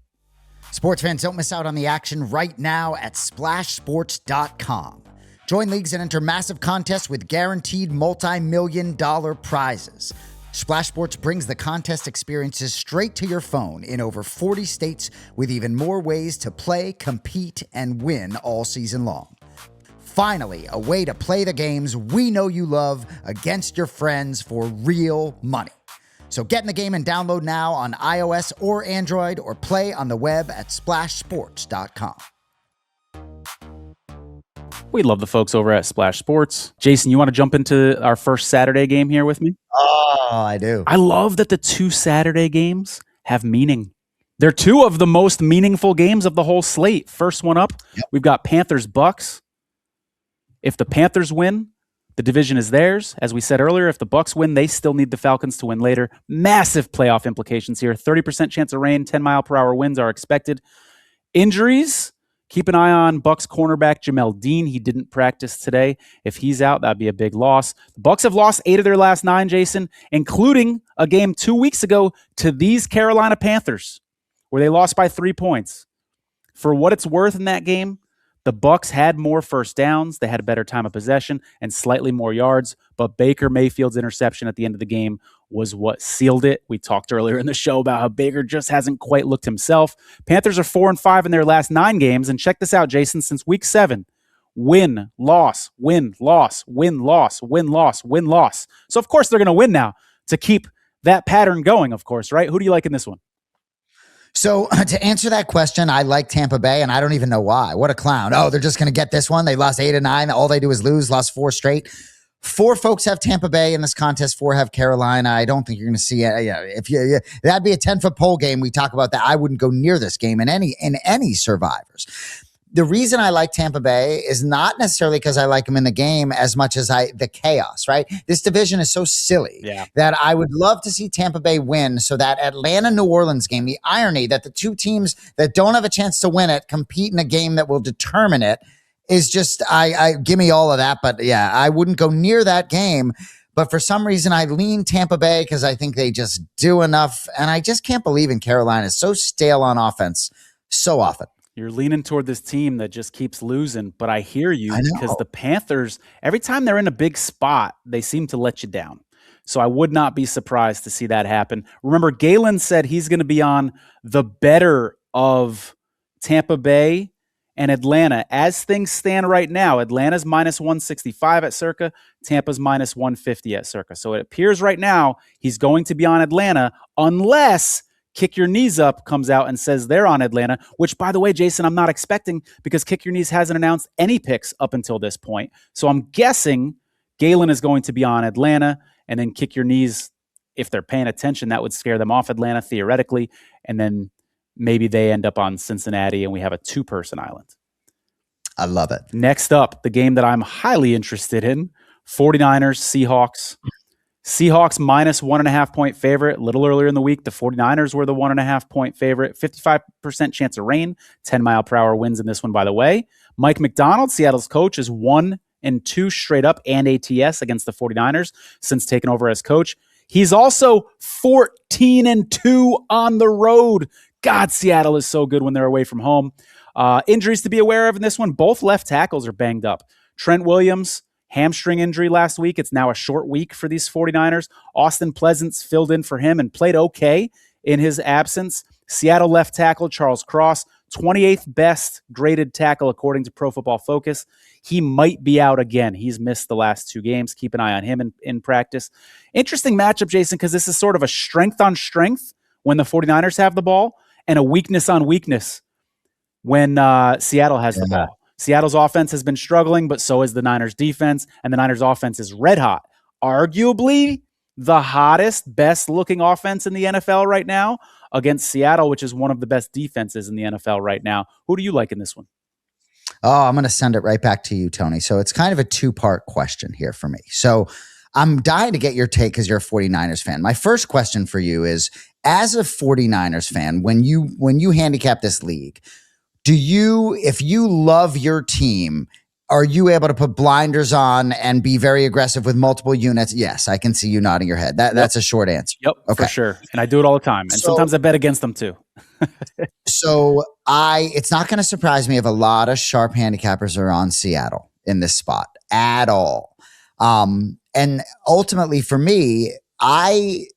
Sports fans, don't miss out on the action right now at splashsports.com. Join leagues and enter massive contests with guaranteed multi-million-dollar prizes. Splash Sports brings the contest experiences straight to your phone in over 40 states with even more ways to play, compete, and win all season long. Finally, a way to play the games we know you love against your friends for real money. So get in the game and download now on iOS or Android, or play on the web at splashsports.com. We love the folks over at Splash Sports. Jason, you want to jump into our first Saturday game here with me? Oh, I do. I love that the 2 Saturday games have meaning. They're 2 of the most meaningful games of the whole slate. First one up, We've got Panthers-Bucks. If the Panthers win, the division is theirs. As we said earlier, if the Bucks win, they still need the Falcons to win later. Massive playoff implications here. 30% chance of rain, 10-mile-per-hour winds are expected. Injuries, keep an eye on Bucks cornerback Jamel Dean. He didn't practice today. If he's out, that'd be a big loss. The Bucks have lost 8 of their last 9, Jason, including a game 2 weeks ago to these Carolina Panthers, where they lost by 3 points. For what it's worth in that game, the Bucks had more first downs, they had a better time of possession, and slightly more yards, but Baker Mayfield's interception at the end of the game was what sealed it. We talked earlier in the show about how Baker just hasn't quite looked himself. Panthers are 4-5 in their last 9 games, and check this out, Jason, since week 7, win, loss, win, loss, win, loss, win, loss, win, loss. So of course they're going to win now to keep that pattern going, of course, right? Who do you like in this one? So to answer that question, I like Tampa Bay, and I don't even know why. What a clown. Oh, they're just going to get this one. They lost 8 of 9. All they do is lose, lost 4 straight. 4 folks have Tampa Bay in this contest. 4 have Carolina. I don't think you're going to see it. Yeah, that'd be a 10-foot pole game. We talk about that. I wouldn't go near this game in any survivors. the reason I like Tampa Bay is not necessarily because I like them in the game as much as the chaos, right? This division is so silly that I would love to see Tampa Bay win so that Atlanta-New Orleans game, the irony that the two teams that don't have a chance to win it compete in a game that will determine it is just, I give me all of that. But yeah, I wouldn't go near that game. But for some reason, I lean Tampa Bay because I think they just do enough. And I just can't believe in Carolina. It's so stale on offense so often. You're leaning toward this team that just keeps losing, but I hear you because the Panthers, every time they're in a big spot, they seem to let you down. So I would not be surprised to see that happen. Remember, Galen said he's going to be on the better of Tampa Bay and Atlanta. As things stand right now, Atlanta's minus 165 at Circa, Tampa's minus 150 at Circa. So it appears right now he's going to be on Atlanta unless Kick Your Knees Up comes out and says they're on Atlanta, which, by the way, Jason, I'm not expecting because Kick Your Knees hasn't announced any picks up until this point. So I'm guessing Galen is going to be on Atlanta, and then Kick Your Knees, if they're paying attention, that would scare them off Atlanta theoretically, and then maybe they end up on Cincinnati and we have a two-person island. I love it. Next up, the game that I'm highly interested in, 49ers, Seahawks. Seahawks minus 1.5 point favorite. A little earlier in the week, the 49ers were the 1.5 point favorite. 55% chance of rain. 10-mile-per-hour winds in this one, by the way. Mike McDonald, Seattle's coach, is 1-2 straight up and ATS against the 49ers since taking over as coach. He's also 14-2 on the road. God, Seattle is so good when they're away from home. Injuries to be aware of in this one. Both left tackles are banged up. Trent Williams, hamstring injury last week. It's now a short week for these 49ers. Austin Pleasance filled in for him and played okay in his absence. Seattle left tackle Charles Cross, 28th best graded tackle according to Pro Football Focus. He might be out again. He's missed the last 2 games. Keep an eye on him in practice. Interesting matchup, Jason, because this is sort of a strength on strength when the 49ers have the ball and a weakness on weakness when Seattle has the ball. Seattle's offense has been struggling, but so is the Niners defense, and the Niners offense is red hot. Arguably the hottest, best-looking offense in the NFL right now against Seattle, which is one of the best defenses in the NFL right now. Who do you like in this one? Oh, I'm going to send it right back to you, Tony. So it's kind of a 2-part question here for me. So I'm dying to get your take because you're a 49ers fan. My first question for you is, as a 49ers fan, when you handicap this league, if you love your team, are you able to put blinders on and be very aggressive with multiple units? Yes, I can see you nodding your head. That's a short answer. Yep, okay. For sure. And I do it all the time. And sometimes I bet against them too. So it's not going to surprise me if a lot of sharp handicappers are on Seattle in this spot at all. And ultimately for me,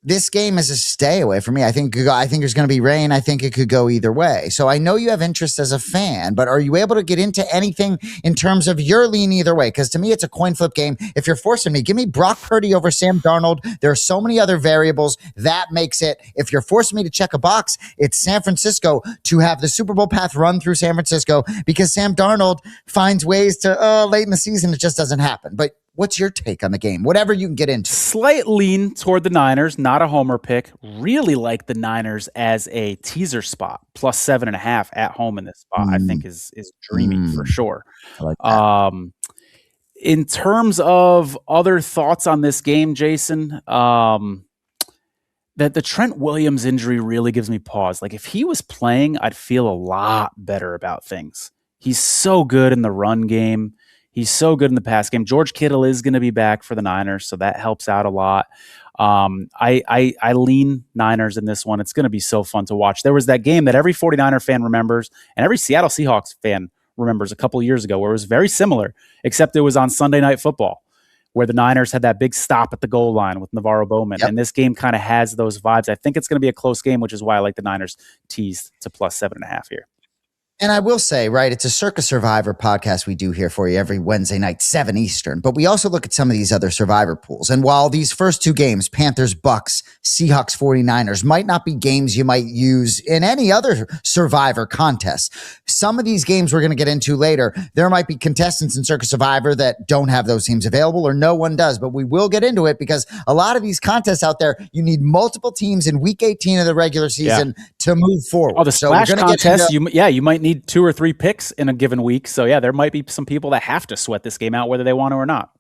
this game is a stay away for me. I think there's going to be rain. I think it could go either way. So I know you have interest as a fan, but are you able to get into anything in terms of your lean either way? Because to me, it's a coin flip game. If you're forcing me, give me Brock Purdy over Sam Darnold. There are so many other variables that makes it. If you're forcing me to check a box, it's San Francisco to have the Super Bowl path run through San Francisco because Sam Darnold finds ways to late in the season. It just doesn't happen. But what's your take on the game? Whatever you can get into. Slight lean toward the Niners, not a homer pick. Really like the Niners as a teaser spot. Plus 7.5 at home in this spot, I think is dreamy for sure. I like that. In terms of other thoughts on this game, Jason, that the Trent Williams injury really gives me pause. Like if he was playing, I'd feel a lot better about things. He's so good in the run game. He's so good in the pass game. George Kittle is going to be back for the Niners, so that helps out a lot. I lean Niners in this one. It's going to be so fun to watch. There was that game that every 49er fan remembers and every Seattle Seahawks fan remembers a couple of years ago where it was very similar, except it was on Sunday Night Football where the Niners had that big stop at the goal line with Navarro Bowman. Yep. And this game kind of has those vibes. I think it's going to be a close game, which is why I like the Niners teased to plus 7.5 here. And I will say, right, it's a Circa Survivor podcast we do here for you every Wednesday night, 7 Eastern. But we also look at some of these other Survivor pools. And while these first 2 games, Panthers, Bucks, Seahawks, 49ers, might not be games you might use in any other Survivor contest, some of these games we're going to get into later, there might be contestants in Circa Survivor that don't have those teams available or no one does. But we will get into it because a lot of these contests out there, you need multiple teams in week 18 of the regular season to move forward. Oh, the So we're splash going to get contest, into, you might need 2 or 3 picks in a given week. So yeah, there might be some people that have to sweat this game out whether they want to or not.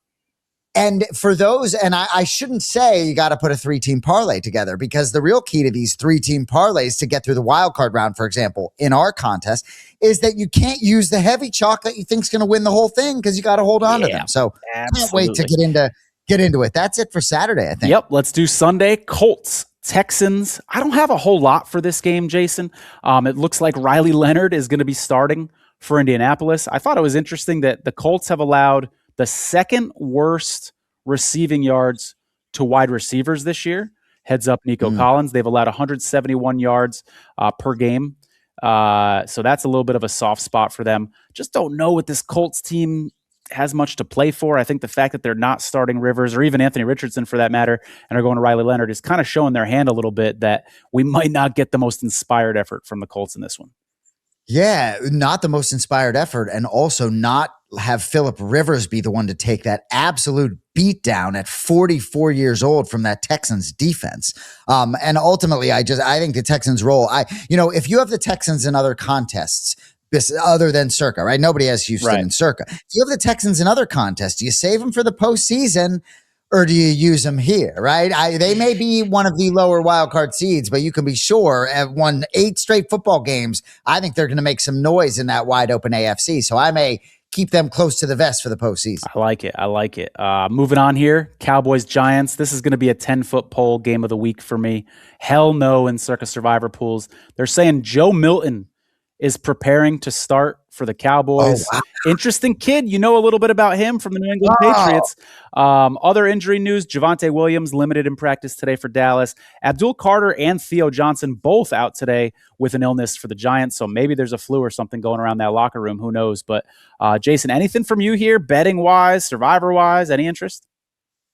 and for those, and I shouldn't say you got to put a 3-team parlay together, because the real key to these 3-team parlays to get through the wild card round, for example, in our contest, is that you can't use the heavy chalk that you think's going to win the whole thing, because you got to hold on to them. So can't wait to get into it. That's it for Saturday, I think. Yep, let's do Sunday. Colts, Texans. I don't have a whole lot for this game, Jason. It looks like Riley Leonard is going to be starting for Indianapolis. I thought it was interesting that the Colts have allowed the second worst receiving yards to wide receivers this year. Heads up, Nico Collins. They've allowed 171 yards per game. So that's a little bit of a soft spot for them. Just don't know what this Colts team has much to play for. I think the fact that they're not starting Rivers or even Anthony Richardson for that matter, and are going to Riley Leonard, is kind of showing their hand a little bit that we might not get the most inspired effort from the Colts in this one. Yeah, not the most inspired effort, and also not have Phillip Rivers be the one to take that absolute beatdown at 44 years old from that Texans defense. And ultimately, I think the Texans roll. If you have the Texans in other contests, other than Circa, right? Nobody has Houston in Circa. If you have the Texans in other contests, do you save them for the postseason, or do you use them here, right? They may be one of the lower wildcard seeds, but you can be sure at won 8 straight football games, I think they're going to make some noise in that wide open AFC. So I may keep them close to the vest for the postseason. I like it. Moving on here, Cowboys, Giants. This is going to be a 10-foot pole game of the week for me. Hell no in Circa Survivor pools. They're saying Joe Milton is preparing to start for the Cowboys. Oh, wow. Interesting kid. You know a little bit about him from the New England Patriots. Other injury news, Javonte Williams limited in practice today for Dallas. Abdul Carter and Theo Johnson both out today with an illness for the Giants, so maybe there's a flu or something going around that locker room. Who knows? But Jason, anything from you here, betting-wise, Survivor-wise, any interest?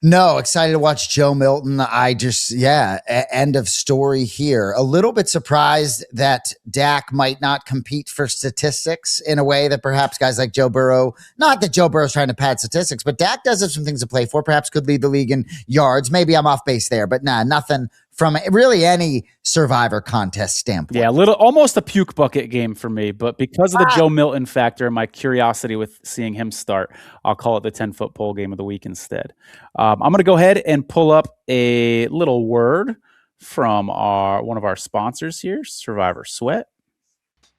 No, excited to watch Joe Milton. End of story here. A little bit surprised that Dak might not compete for statistics in a way that perhaps guys like Joe Burrow, not that Joe Burrow's trying to pad statistics, but Dak does have some things to play for, perhaps could lead the league in yards. Maybe I'm off base there, but nothing from really any Survivor contest standpoint. Yeah, almost a puke bucket game for me, but because of the Joe Milton factor and my curiosity with seeing him start, I'll call it the 10-foot pole game of the week instead. I'm going to go ahead and pull up a little word from one of our sponsors here, Survivor Sweat.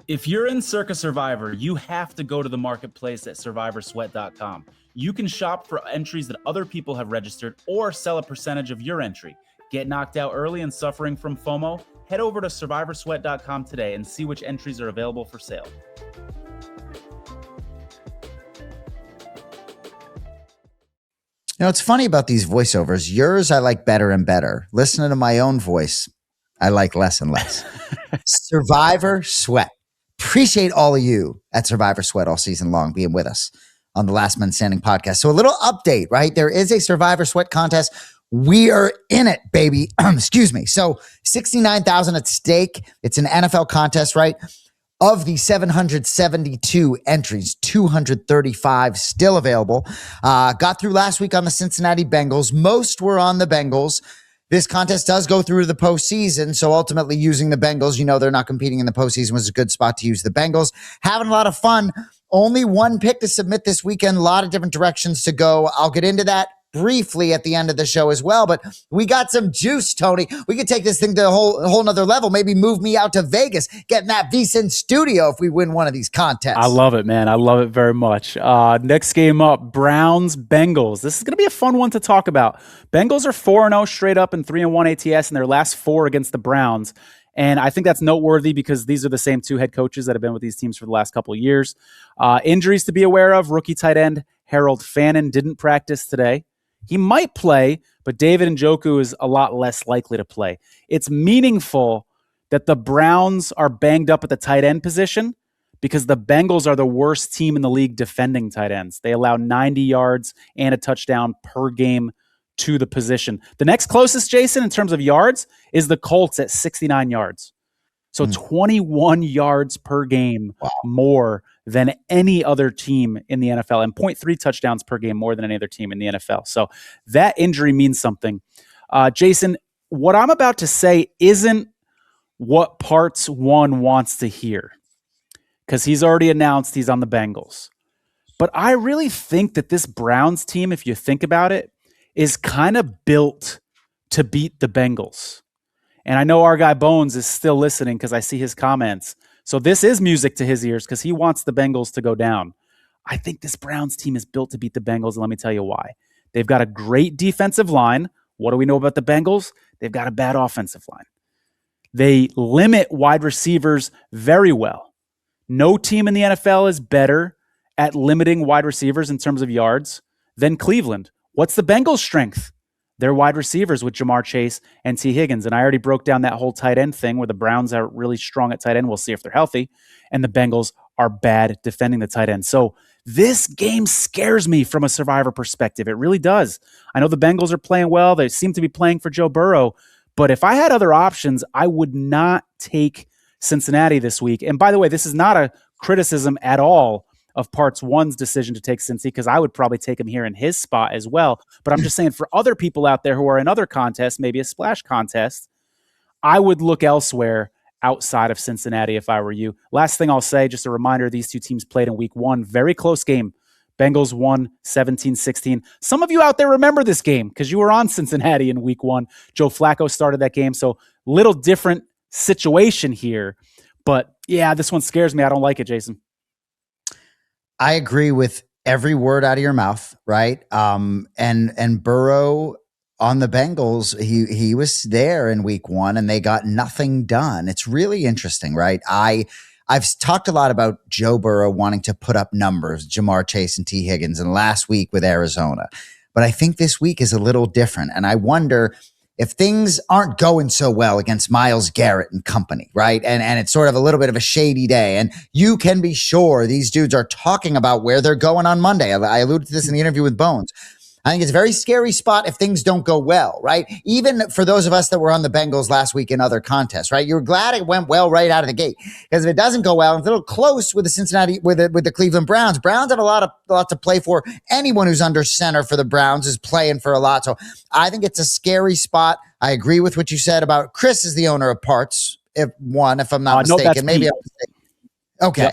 If you're in Circa Survivor, you have to go to the marketplace at survivorsweat.com. You can shop for entries that other people have registered or sell a percentage of your entry. Get knocked out early and suffering from FOMO? Head over to survivorsweat.com today and see which entries are available for sale. It's funny about these voiceovers. Yours I like better and better. Listening to my own voice, I like less and less. Survivor Sweat. Appreciate all of you at Survivor Sweat all season long being with us on the Last Man Standing podcast. So a little update, right? There is a Survivor Sweat contest. We are in it, baby. Excuse me. So 69,000 at stake. It's an NFL contest, right? Of the 772 entries, 235 still available. Got through last week on the Cincinnati Bengals. Most were on the Bengals. This contest does go through to the postseason. So ultimately using the Bengals, they're not competing in the postseason, was a good spot to use the Bengals. Having a lot of fun. Only one pick to submit this weekend. A lot of different directions to go. I'll get into that briefly at the end of the show as well, but we got some juice, Tony. We could take this thing to a whole nother level. Maybe move me out to Vegas, get in that VSiN studio if we win one of these contests. I love it, man. I love it very much. Next game up, Browns, Bengals. This is going to be a fun one to talk about. Bengals are 4-0 straight up and 3-1 ATS in their last 4 against the Browns. And I think that's noteworthy because these are the same 2 head coaches that have been with these teams for the last couple of years. Injuries to be aware of. Rookie tight end Harold Fannin didn't practice today. He might play, but David Njoku is a lot less likely to play. It's meaningful that the Browns are banged up at the tight end position because the Bengals are the worst team in the league defending tight ends. They allow 90 yards and a touchdown per game to the position. The next closest, Jason, in terms of yards, is the Colts at 69 yards. So 21 yards per game more than any other team in the NFL, and 0.3 touchdowns per game more than any other team in the NFL. So that injury means something. Jason, what I'm about to say isn't what Parts 1 wants to hear, because he's already announced he's on the Bengals. But I really think that this Browns team, if you think about it, is kind of built to beat the Bengals. And I know our guy Bones is still listening because I see his comments. So this is music to his ears because he wants the Bengals to go down. I think this Browns team is built to beat the Bengals, and let me tell you why. They've got a great defensive line. What do we know about the Bengals? They've got a bad offensive line. They limit wide receivers very well. No team in the NFL is better at limiting wide receivers in terms of yards than Cleveland. What's the Bengals' strength? Their wide receivers with Jamar Chase and T. Higgins. And I already broke down that whole tight end thing where the Browns are really strong at tight end. We'll see if they're healthy. And the Bengals are bad defending the tight end. So this game scares me from a Survivor perspective. It really does. I know the Bengals are playing well. They seem to be playing for Joe Burrow. But if I had other options, I would not take Cincinnati this week. And by the way, this is not a criticism at all of Parts 1's decision to take Cincy, because I would probably take him here in his spot as well. But I'm just saying, for other people out there who are in other contests, maybe a splash contest, I would look elsewhere outside of Cincinnati if I were you. Last thing I'll say, just a reminder, these two teams played in week 1. Very close game. Bengals won 17-16. Some of you out there remember this game because you were on Cincinnati in week 1. Joe Flacco started that game. So little different situation here. But yeah, this one scares me. I don't like it, Jason. I agree with every word out of your mouth, right? And Burrow on the Bengals, he was there in week 1 and they got nothing done. It's really interesting, right? I've talked a lot about Joe Burrow wanting to put up numbers, Jamar Chase and T. Higgins, and last week with Arizona. But I think this week is a little different. And I wonder if things aren't going so well against Myles Garrett and company, right? And it's sort of a little bit of a shady day. And you can be sure these dudes are talking about where they're going on Monday. I alluded to this in the interview with Bones. I think it's a very scary spot if things don't go well, right? Even for those of us that were on the Bengals last week in other contests, right? You're glad it went well right out of the gate, because if it doesn't go well, it's a little close with the Cincinnati, with the Cleveland Browns. Browns have a lot to play for. Anyone who's under center for the Browns is playing for a lot. So I think it's a scary spot. I agree with what you said about Chris is the owner of Parts, if I'm not mistaken. Maybe I'm mistaken. Okay.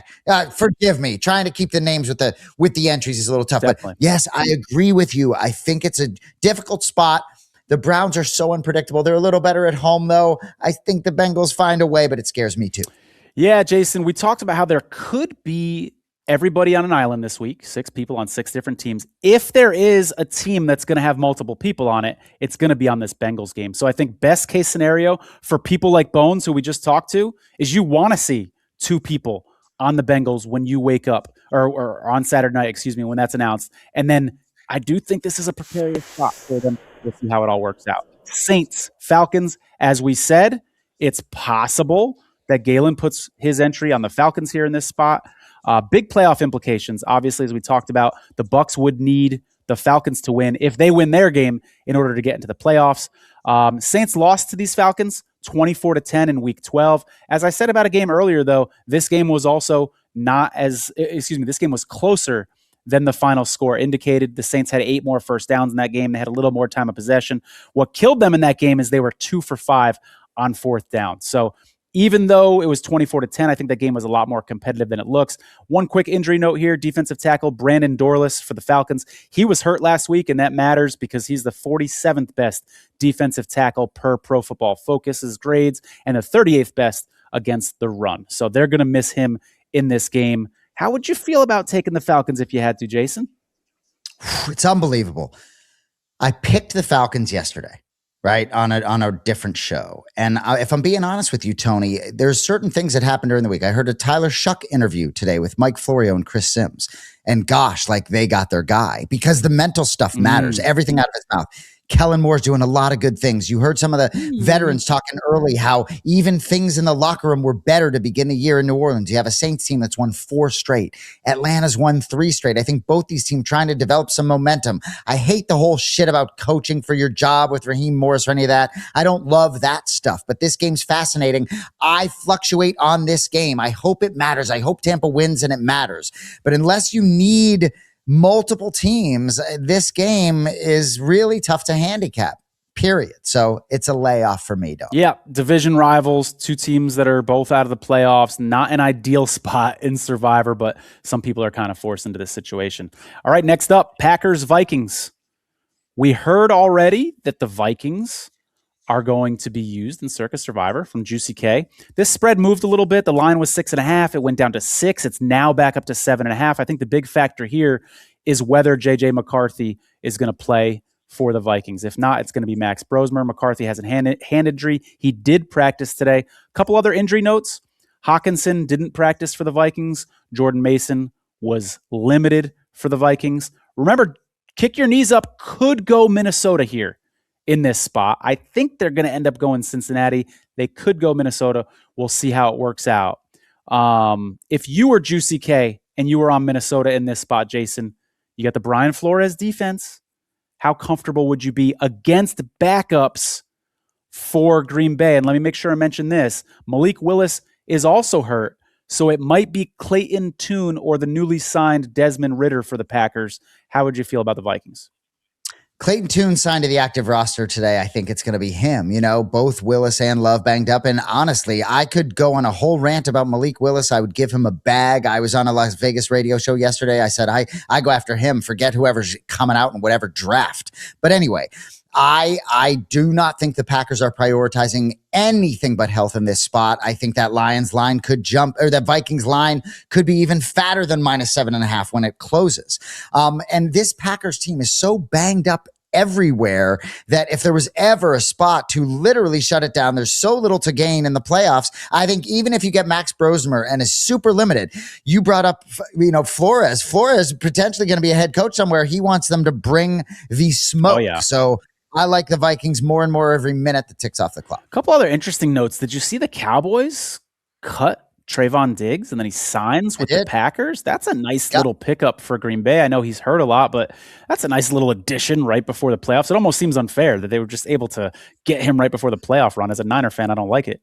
Forgive me. Trying to keep the names with the entries is a little tough. Definitely. But yes, I agree with you. I think it's a difficult spot. The Browns are so unpredictable. They're a little better at home, though. I think the Bengals find a way, but it scares me too. Yeah, Jason, we talked about how there could be everybody on an island this week, 6 people on 6 different teams. If there is a team that's going to have multiple people on it, it's going to be on this Bengals game. So I think best case scenario for people like Bones, who we just talked to, is you want to see 2 people on the Bengals when you wake up, or on Saturday night, when that's announced. And then I do think this is a precarious spot for them. We'll see how it all works out. Saints, Falcons, as we said, it's possible that Galen puts his entry on the Falcons here in this spot. Big playoff implications. Obviously, as we talked about, the Bucs would need the Falcons to win if they win their game in order to get into the playoffs. Saints lost to these Falcons 24-10 in week 12. As I said about a game earlier, though, this game was also this game was closer than the final score indicated. The Saints had 8 more first downs in that game. They had a little more time of possession. What killed them in that game is they were 2 for 5 on 4th down. So even though it was 24-10, I think that game was a lot more competitive than it looks. One quick injury note here, defensive tackle Brandon Dorlus for the Falcons. He was hurt last week, and that matters because he's the 47th best defensive tackle per Pro Football Focus's grades and the 38th best against the run. So they're going to miss him in this game. How would you feel about taking the Falcons if you had to, Jason? It's unbelievable. I picked the Falcons yesterday, right, on a different show. And if I'm being honest with you, Tony, there's certain things that happened during the week. I heard a Tyler Shuck interview today with Mike Florio and Chris Sims. And gosh, like they got their guy, because the mental stuff matters. Everything out of his mouth. Kellen Moore's doing a lot of good things. You heard some of the veterans talking early how even things in the locker room were better to begin the year in New Orleans. You have a Saints team that's won 4 straight. Atlanta's won 3 straight. I think both these teams trying to develop some momentum. I hate the whole shit about coaching for your job with Raheem Morris or any of that. I don't love that stuff, but this game's fascinating. I fluctuate on this game. I hope it matters. I hope Tampa wins and it matters. But unless you need multiple teams, this game is really tough to handicap. period. So it's a layoff for me, dog. Yeah, division rivals, two teams that are both out of the playoffs, not an ideal spot in Survivor, but some people are kind of forced into this situation. All right, next up, Packers-Vikings. We heard already that the Vikings are going to be used in Circa Survivor from Juicy K. This spread moved a little bit. The line was 6.5. It went down to 6. It's now back up to 7.5. I think the big factor here is whether J.J. McCarthy is going to play for the Vikings. If not, it's going to be Max Brosmer. McCarthy has a hand injury. He did practice today. A couple other injury notes. Hawkinson didn't practice for the Vikings. Jordan Mason was limited for the Vikings. Remember, kick your knees up could go Minnesota here in this spot. I think they're going to end up going Cincinnati. They could go Minnesota. We'll see how it works out. If you were Juicy K and you were on Minnesota in this spot, Jason, you got the Brian Flores defense. How comfortable would you be against backups for Green Bay? And let me make sure I mention this. Malik Willis is also hurt, so it might be Clayton Tune or the newly signed Desmond Ridder for the Packers. How would you feel about the Vikings? Clayton Tune signed to the active roster today. I think it's going to be him. Both Willis and Love banged up. And honestly, I could go on a whole rant about Malik Willis. I would give him a bag. I was on a Las Vegas radio show yesterday. I said, I go after him. Forget whoever's coming out in whatever draft. But anyway, I do not think the Packers are prioritizing anything but health in this spot. I think that Lions line could jump, or that Vikings line could be even fatter than -7.5 when it closes. And this Packers team is so banged up everywhere that if there was ever a spot to literally shut it down, there's so little to gain in the playoffs. I think even if you get Max Brosmer and is super limited, you brought up, Flores. Flores potentially going to be a head coach somewhere. He wants them to bring the smoke. Oh, yeah. So I like the Vikings more and more every minute that ticks off the clock. A couple other interesting notes. Did you see the Cowboys cut Trayvon Diggs and then he signs with the Packers? That's a nice little pickup for Green Bay. I know he's hurt a lot, but that's a nice little addition right before the playoffs. It almost seems unfair that they were just able to get him right before the playoff run. As a Niner fan, I don't like it.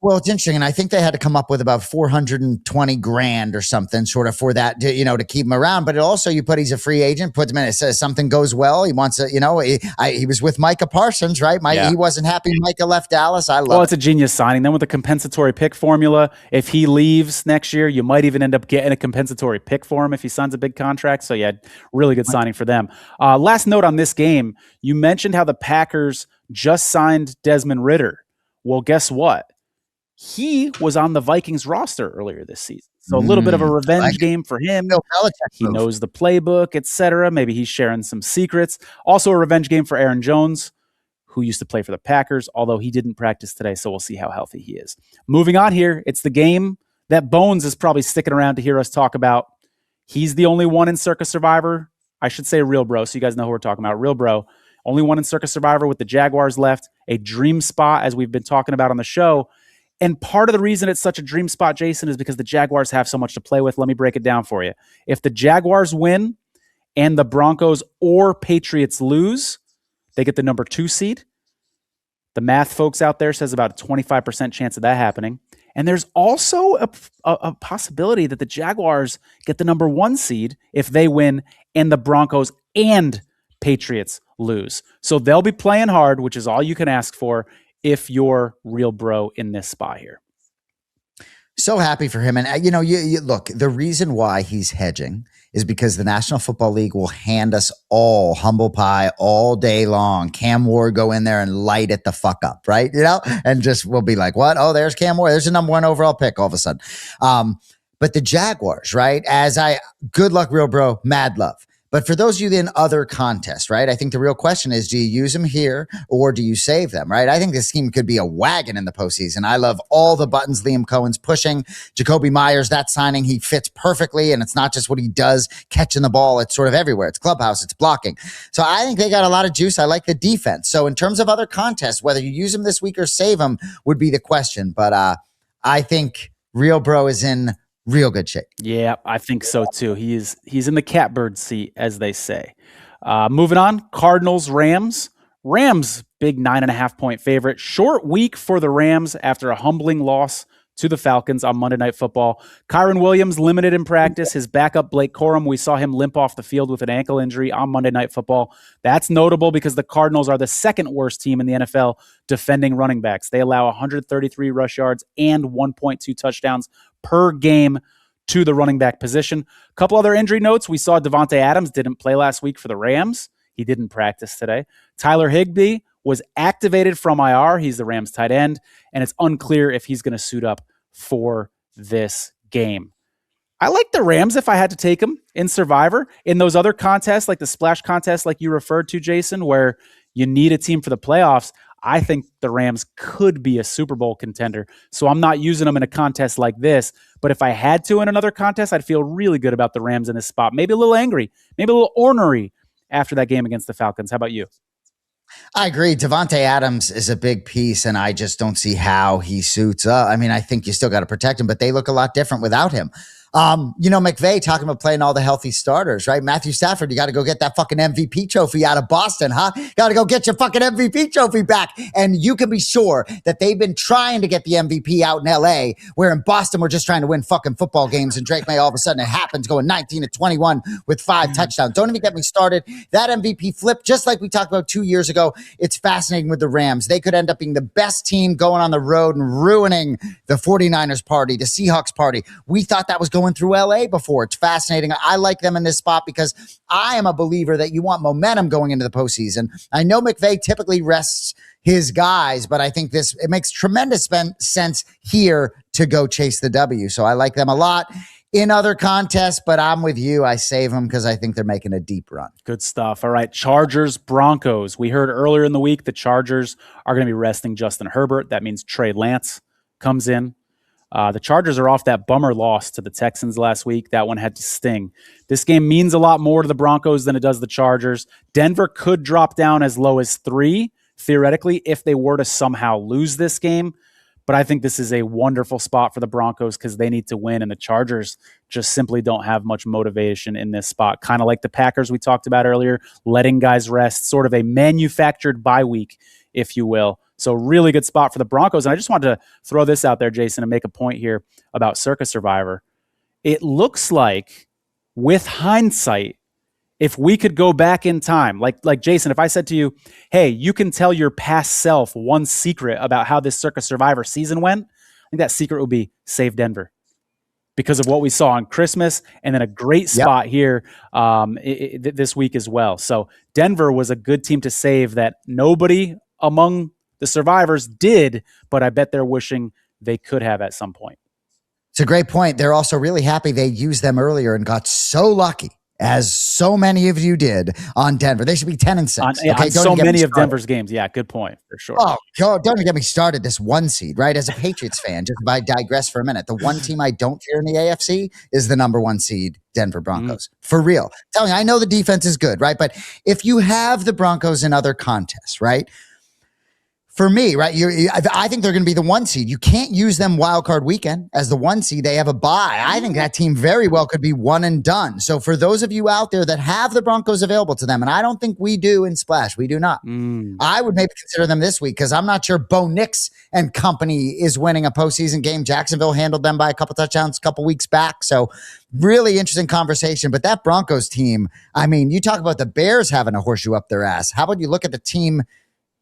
Well, it's interesting, and I think they had to come up with about $420,000 or something, sort of for that, to keep him around. But it also, you put he's a free agent, puts him in. It says something goes well, he wants to, he was with Micah Parsons, right? He wasn't happy Micah left Dallas. It's a genius signing. Then with the compensatory pick formula, if he leaves next year, you might even end up getting a compensatory pick for him if he signs a big contract. So yeah, really good signing for them. Last note on this game, you mentioned how the Packers just signed Desmond Ridder. Well, guess what? He was on the Vikings roster earlier this season. So a little bit of a revenge game for him. He knows the playbook, etc. Maybe he's sharing some secrets. Also a revenge game for Aaron Jones, who used to play for the Packers, although he didn't practice today, so we'll see how healthy he is. Moving on here, it's the game that Bones is probably sticking around to hear us talk about. He's the only one in Circa Survivor. I should say Real Bro, so you guys know who we're talking about. Real Bro, only one in Circa Survivor with the Jaguars left. A dream spot, as we've been talking about on the show. And part of the reason it's such a dream spot, Jason, is because the Jaguars have so much to play with. Let me break it down for you. If the Jaguars win and the Broncos or Patriots lose, they get the number 2 seed. The math folks out there says about a 25% chance of that happening. And there's also a possibility that the Jaguars get the number 1 seed if they win and the Broncos and Patriots lose. So they'll be playing hard, which is all you can ask for if you're Real Bro in this spot here. So happy for him. And, you look, the reason why he's hedging is because the National Football League will hand us all humble pie all day long. Cam Ward go in there and light it the fuck up, right? And just we'll be like, what? Oh, there's Cam Ward. There's a number 1 overall pick all of a sudden. But the Jaguars, right? Good luck, Real Bro, mad love. But for those of you in other contests, right, I think the real question is, do you use them here or do you save them, right? I think this team could be a wagon in the postseason. I love all the buttons Liam Cohen's pushing. Jacoby Myers, that signing, he fits perfectly, and it's not just what he does catching the ball. It's sort of everywhere. It's clubhouse. It's blocking. So I think they got a lot of juice. I like the defense. So in terms of other contests, whether you use them this week or save them would be the question. But I think Real Bro is in real good shape. Yeah, I think so too. He's in the catbird seat, as they say. Moving on, Cardinals, Rams. Rams, big 9.5 point favorite. Short week for the Rams after a humbling loss to the Falcons on Monday Night Football. Kyron Williams limited in practice. His backup, Blake Corum, we saw him limp off the field with an ankle injury on Monday Night Football. That's notable because the Cardinals are the second worst team in the NFL defending running backs. They allow 133 rush yards and 1.2 touchdowns per game to the running back position. A couple other injury notes. We saw Devontae Adams didn't play last week for the Rams. He didn't practice today. Tyler Higbee was activated from IR. He's the Rams tight end, and it's unclear if he's going to suit up for this game. I like the Rams if I had to take them in Survivor. In those other contests, like the Splash Contest, like you referred to, Jason, where you need a team for the playoffs, I think the Rams could be a Super Bowl contender. So I'm not using them in a contest like this. But if I had to in another contest, I'd feel really good about the Rams in this spot. Maybe a little angry, maybe a little ornery after that game against the Falcons. How about you? I agree. Devontae Adams is a big piece, and I just don't see how he suits up. I mean, I think you still got to protect him, but they look a lot different without him. McVay talking about playing all the healthy starters, right? Matthew Stafford, you got to go get that fucking MVP trophy out of Boston, huh? Got to go get your fucking MVP trophy back. And you can be sure that they've been trying to get the MVP out in LA, where in Boston, we're just trying to win fucking football games. And Drake May, all of a sudden, it happens going 19-21 with 5 touchdowns. Don't even get me started. That MVP flip, just like we talked about 2 years ago, it's fascinating with the Rams. They could end up being the best team going on the road and ruining the 49ers party, the Seahawks party. We thought that was going through LA before. It's fascinating. I like them in this spot because I am a believer that you want momentum going into the postseason. I know McVay typically rests his guys, but I think it makes tremendous sense here to go chase the W. So I like them a lot in other contests, but I'm with you. I save them because I think they're making a deep run. Good stuff. All right, Chargers, Broncos. We heard earlier in the week the Chargers are going to be resting Justin Herbert. That means Trey Lance comes in. The Chargers are off that bummer loss to the Texans last week. That one had to sting. This game means a lot more to the Broncos than it does the Chargers. Denver could drop down as low as 3, theoretically, if they were to somehow lose this game. But I think this is a wonderful spot for the Broncos because they need to win, and the Chargers just simply don't have much motivation in this spot. Kind of like the Packers we talked about earlier, letting guys rest, sort of a manufactured bye week, if you will. So really good spot for the Broncos. And I just wanted to throw this out there, Jason, and make a point here about Circa Survivor. It looks like, with hindsight, if we could go back in time, like Jason, if I said to you, hey, you can tell your past self one secret about how this Circa Survivor season went, I think that secret would be save Denver because of what we saw on Christmas and then a great spot here this week as well. So Denver was a good team to save that nobody among the survivors did, but I bet they're wishing they could have at some point. It's a great point. They're also really happy they used them earlier and got so lucky, as so many of you did, on Denver. They should be 10-6. On so many of Denver's games. Yeah, good point, for sure. Oh, God, don't get me started. This 1 seed, right? As a Patriots fan, just if I digress for a minute, the one team I don't fear in the AFC is the number 1 seed, Denver Broncos. For real. Telling you, I know the defense is good, right? But if you have the Broncos in other contests, right? For me, right, I think they're going to be the 1 seed. You can't use them wild card weekend as the 1 seed. They have a bye. I think that team very well could be one and done. So for those of you out there that have the Broncos available to them, and I don't think we do in Splash, we do not. I would maybe consider them this week because I'm not sure Bo Nix and company is winning a postseason game. Jacksonville handled them by a couple touchdowns a couple weeks back. So really interesting conversation. But that Broncos team, I mean, you talk about the Bears having a horseshoe up their ass. How about you look at the team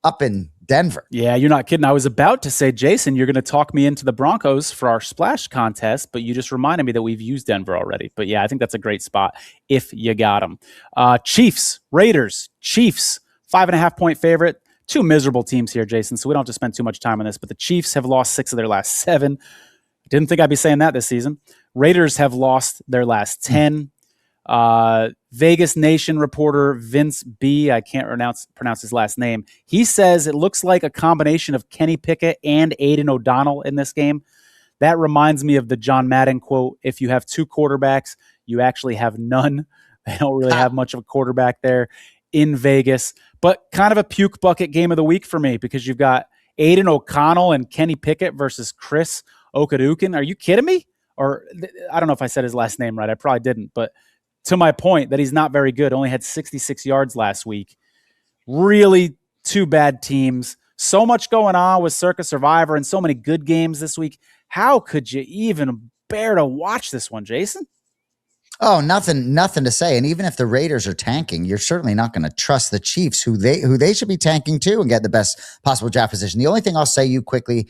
up in Denver? Yeah, you're not kidding. I was about to say, Jason, you're going to talk me into the Broncos for our Splash contest, but you just reminded me that we've used Denver already. But yeah, I think that's a great spot if you got them. Chiefs, Raiders, Chiefs, 5.5-point favorite. 2 miserable teams here, Jason, so we don't have to spend too much time on this, but the Chiefs have lost 6 of their last 7. Didn't think I'd be saying that this season. Raiders have lost their last 10. Vegas Nation reporter Vince B, I can't pronounce his last name. He says it looks like a combination of Kenny Pickett and Aiden O'Donnell in this game. That reminds me of the John Madden quote, if you have 2 quarterbacks, you actually have none. They don't really have much of a quarterback there in Vegas, but kind of a puke bucket game of the week for me because you've got Aiden O'Connell and Kenny Pickett versus Chris Okadukin. Are you kidding me? Or I don't know if I said his last name right. I probably didn't, but to my point that he's not very good, only had 66 yards last week. Really 2 bad teams. So much going on with Circa Survivor and so many good games this week. How could you even bear to watch this one, Jason? Oh, nothing to say. And even if the Raiders are tanking, you're certainly not going to trust the Chiefs, who they should be tanking too and get the best possible draft position. The only thing I'll say you quickly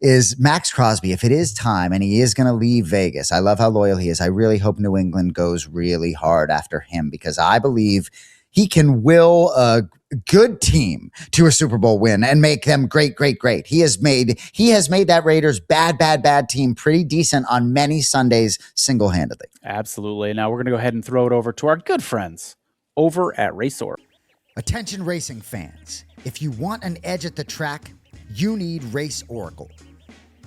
is Max Crosby. If it is time and he is going to leave Vegas, I love how loyal he is. I really hope New England goes really hard after him, because I believe he can will a good team to a Super Bowl win and make them great, great, great. He has made that Raiders bad team pretty decent on many Sundays single-handedly. Absolutely. Now we're going to go ahead and throw it over to our good friends over at Race Oracle. Attention racing fans. If you want an edge at the track, you need Race Oracle.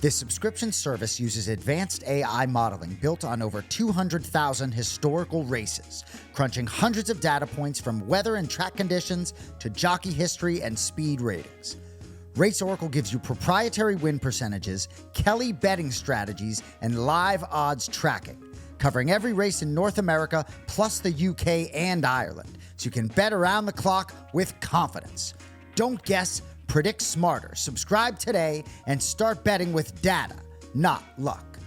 This subscription service uses advanced AI modeling built on over 200,000 historical races, crunching hundreds of data points from weather and track conditions to jockey history and speed ratings. Race Oracle gives you proprietary win percentages, Kelly betting strategies, and live odds tracking, covering every race in North America plus the UK and Ireland, so you can bet around the clock with confidence. Don't guess, predict smarter. Subscribe today and start betting with data, not luck.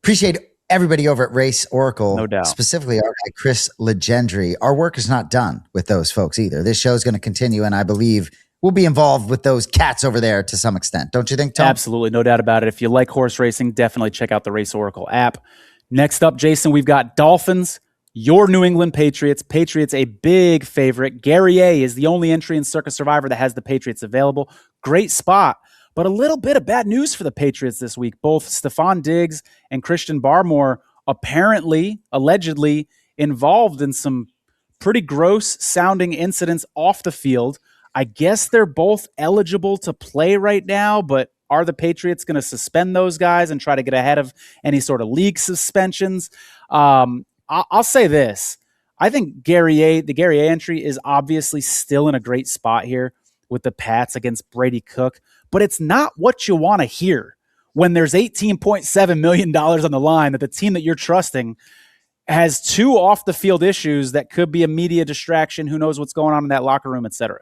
Appreciate everybody over at Race Oracle. No doubt. Specifically our guy Chris Legendry. Our work is not done with those folks either. This show is going to continue, and I believe we'll be involved with those cats over there to some extent. Don't you think, Tom? Absolutely. No doubt about it. If you like horse racing, definitely check out the Race Oracle app. Next up, Jason, we've got Dolphins, your New England Patriots. Patriots, a big favorite. Gary A is the only entry in Circa Survivor that has the Patriots available. Great spot, but a little bit of bad news for the Patriots this week. Both Stephon Diggs and Christian Barmore allegedly involved in some pretty gross sounding incidents off the field. I guess they're both eligible to play right now, but are the Patriots going to suspend those guys and try to get ahead of any sort of league suspensions? I'll say this. I think the Gary A entry is obviously still in a great spot here with the Pats against Brady Cook, but it's not what you want to hear when there's $18.7 million on the line that the team that you're trusting has two off-the-field issues that could be a media distraction. Who knows what's going on in that locker room, et cetera.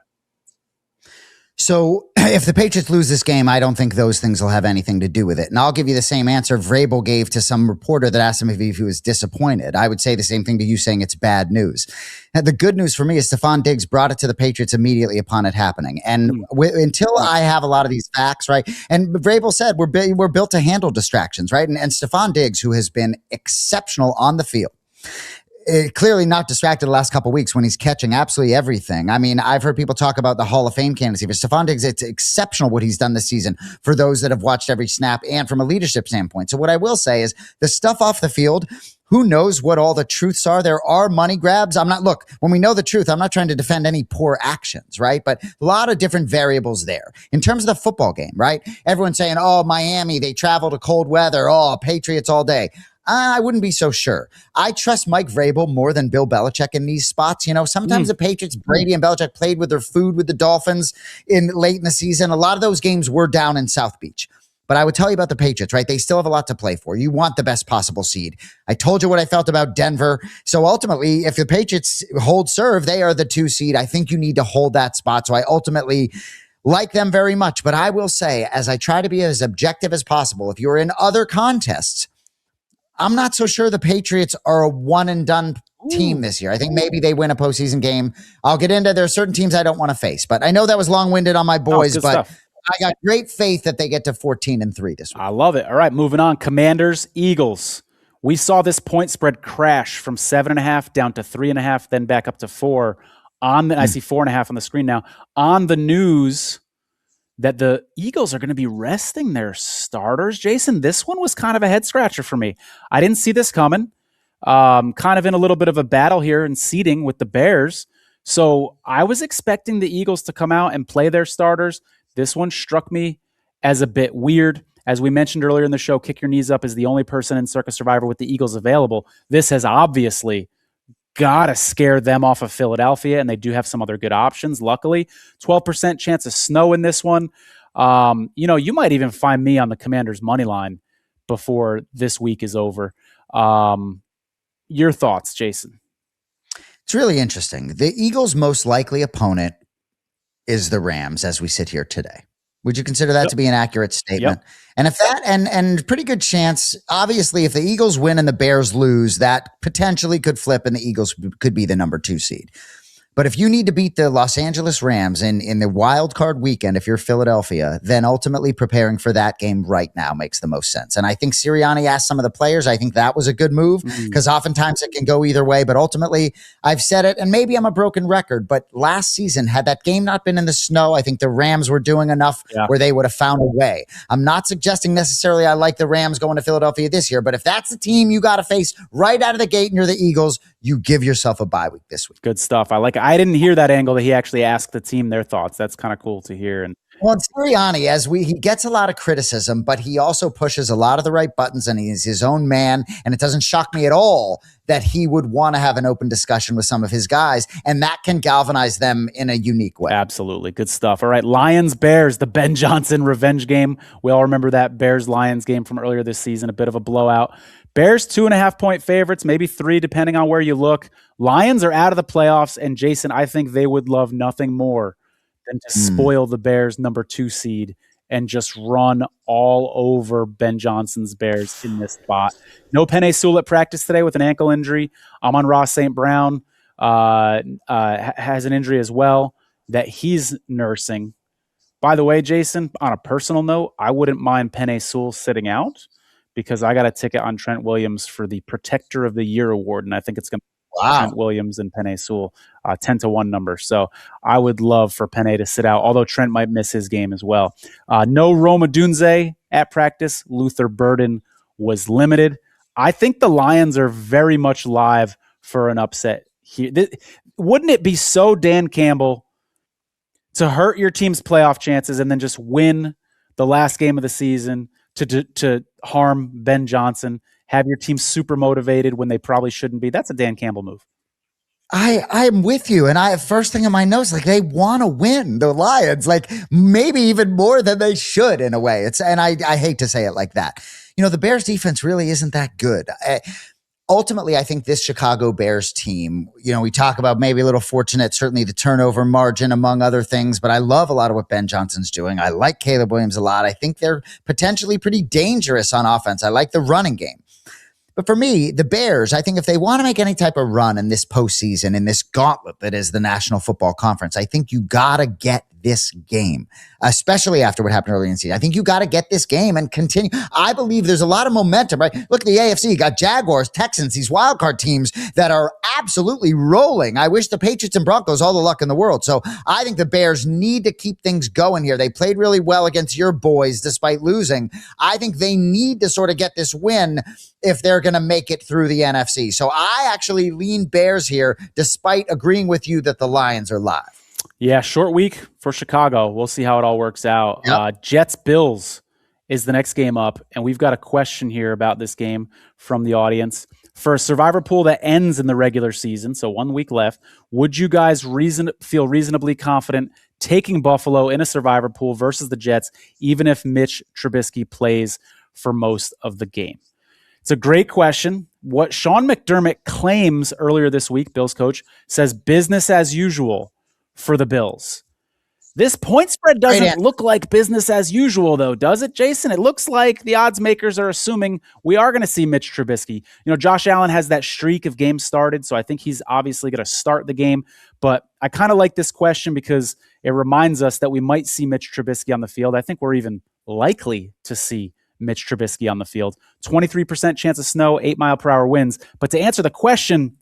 So if the Patriots lose this game, I don't think those things will have anything to do with it. And I'll give you the same answer Vrabel gave to some reporter that asked him if he was disappointed. I would say the same thing to you, saying it's bad news. And the good news for me is Stephon Diggs brought it to the Patriots immediately upon it happening. And until I have a lot of these facts, right? And Vrabel said we're built to handle distractions, right? And Stephon Diggs, who has been exceptional on the field, clearly not distracted the last couple of weeks when he's catching absolutely everything. I mean, I've heard people talk about the Hall of Fame candidacy for Stephon Diggs. It's exceptional what he's done this season for those that have watched every snap and from a leadership standpoint. So what I will say is the stuff off the field, who knows what all the truths are? There are money grabs. When we know the truth, I'm not trying to defend any poor actions, right? But a lot of different variables there. In terms of the football game, right? Everyone's saying, oh, Miami, they travel to cold weather. Oh, Patriots all day. I wouldn't be so sure. I trust Mike Vrabel more than Bill Belichick in these spots. You know, sometimes the Patriots, Brady and Belichick played with their food with the Dolphins late in the season. A lot of those games were down in South Beach. But I would tell you about the Patriots, right? They still have a lot to play for. You want the best possible seed. I told you what I felt about Denver. So ultimately, if the Patriots hold serve, they are the 2 seed. I think you need to hold that spot. So I ultimately like them very much. But I will say, as I try to be as objective as possible, if you're in other contests, I'm not so sure the Patriots are a one and done team this year. I think maybe they win a postseason game. I'll get into there are certain teams I don't want to face, but I know that was long winded on my boys, but stuff. I got great faith that they get to 14-3 this week. I love it. All right, moving on. Commanders, Eagles. We saw this point spread crash from 7.5 down to 3.5, then back up to 4. I see 4.5 on the screen now. On the news that the Eagles are going to be resting their starters. Jason, this one was kind of a head scratcher for me. I didn't see this coming. Kind of in a little bit of a battle here in seeding with the Bears. So I was expecting the Eagles to come out and play their starters. This one struck me as a bit weird. As we mentioned earlier in the show, Kick Your Knees Up is the only person in Circa Survivor with the Eagles available. This has obviously got to scare them off of Philadelphia, and they do have some other good options, luckily. 12% chance of snow in this one. You might even find me on the Commanders' money line before this week is over. Your thoughts, Jason? It's really interesting. The Eagles' most likely opponent is the Rams as we sit here today. Would you consider that Yep. to be an accurate statement? Yep. And if that, and pretty good chance, obviously, if the Eagles win and the Bears lose, that potentially could flip and the Eagles could be the number 2 seed. But if you need to beat the Los Angeles Rams in the wild card weekend, if you're Philadelphia, then ultimately preparing for that game right now makes the most sense. And I think Sirianni asked some of the players. I think that was a good move because oftentimes it can go either way. But ultimately, I've said it, and maybe I'm a broken record, but last season, had that game not been in the snow, I think the Rams were doing enough where they would have found a way. I'm not suggesting necessarily I like the Rams going to Philadelphia this year, but if that's the team you got to face right out of the gate and you're the Eagles, you give yourself a bye week this week. Good stuff. I didn't hear that angle that he actually asked the team their thoughts. That's kind of cool to hear. And well, Sirianni, he gets a lot of criticism, but he also pushes a lot of the right buttons, and he's his own man. And it doesn't shock me at all that he would want to have an open discussion with some of his guys, and that can galvanize them in a unique way. Absolutely. Good stuff. All right. Lions, Bears, the Ben Johnson revenge game. We all remember that Bears-Lions game from earlier this season, a bit of a blowout. Bears 2.5-point favorites, maybe 3, depending on where you look. Lions are out of the playoffs, and Jason, I think they would love nothing more than to spoil the Bears number 2 seed and just run all over Ben Johnson's Bears in this spot. No Penei Sewell at practice today with an ankle injury. Amon-Ra St. Brown has an injury as well that he's nursing. By the way, Jason, on a personal note, I wouldn't mind Penei Sewell sitting out because I got a ticket on Trent Williams for the Protector of the Year award, and I think it's going to be Trent Williams and Penei Sewell, 10-1 number. So I would love for Penei to sit out, although Trent might miss his game as well. No Rome Odunze at practice. Luther Burden was limited. I think the Lions are very much live for an upset here. Wouldn't it be so Dan Campbell to hurt your team's playoff chances and then just win the last game of the season to harm Ben Johnson, have your team super motivated when they probably shouldn't be? That's a Dan Campbell move. I'm with you. And first thing in my notes, like they want to win, the Lions, like maybe even more than they should in a way. I hate to say it like that. You know, the Bears defense really isn't that good. Ultimately, I think this Chicago Bears team, you know, we talk about maybe a little fortunate, certainly the turnover margin among other things, but I love a lot of what Ben Johnson's doing. I like Caleb Williams a lot. I think they're potentially pretty dangerous on offense. I like the running game. But for me, the Bears, I think if they want to make any type of run in this postseason, in this gauntlet that is the National Football Conference, I think you got to get this game, especially after what happened early in the season. I think you got to get this game and continue. I believe there's a lot of momentum, right? Look at the AFC. You got Jaguars, Texans, these wildcard teams that are absolutely rolling. I wish the Patriots and Broncos all the luck in the world. So I think the Bears need to keep things going here. They played really well against your boys despite losing. I think they need to sort of get this win if they're going to make it through the NFC. So I actually lean Bears here, despite agreeing with you that the Lions are live. Yeah, short week for Chicago. We'll see how it all works out. Yep. Jets-Bills is the next game up, and we've got a question here about this game from the audience. For a survivor pool that ends in the regular season, so 1 week left, would you guys feel reasonably confident taking Buffalo in a survivor pool versus the Jets, even if Mitch Trubisky plays for most of the game? It's a great question. What Sean McDermott claims earlier this week, Bills coach, says business as usual for the Bills. This point spread doesn't look like business as usual, though, does it, Jason? It looks like the odds makers are assuming we are going to see Mitch Trubisky. You know, Josh Allen has that streak of games started, so I think he's obviously going to start the game. But I kind of like this question because it reminds us that we might see Mitch Trubisky on the field. I think we're even likely to see Mitch Trubisky on the field. 23% chance of snow, 8-mile-per-hour winds. But to answer the question,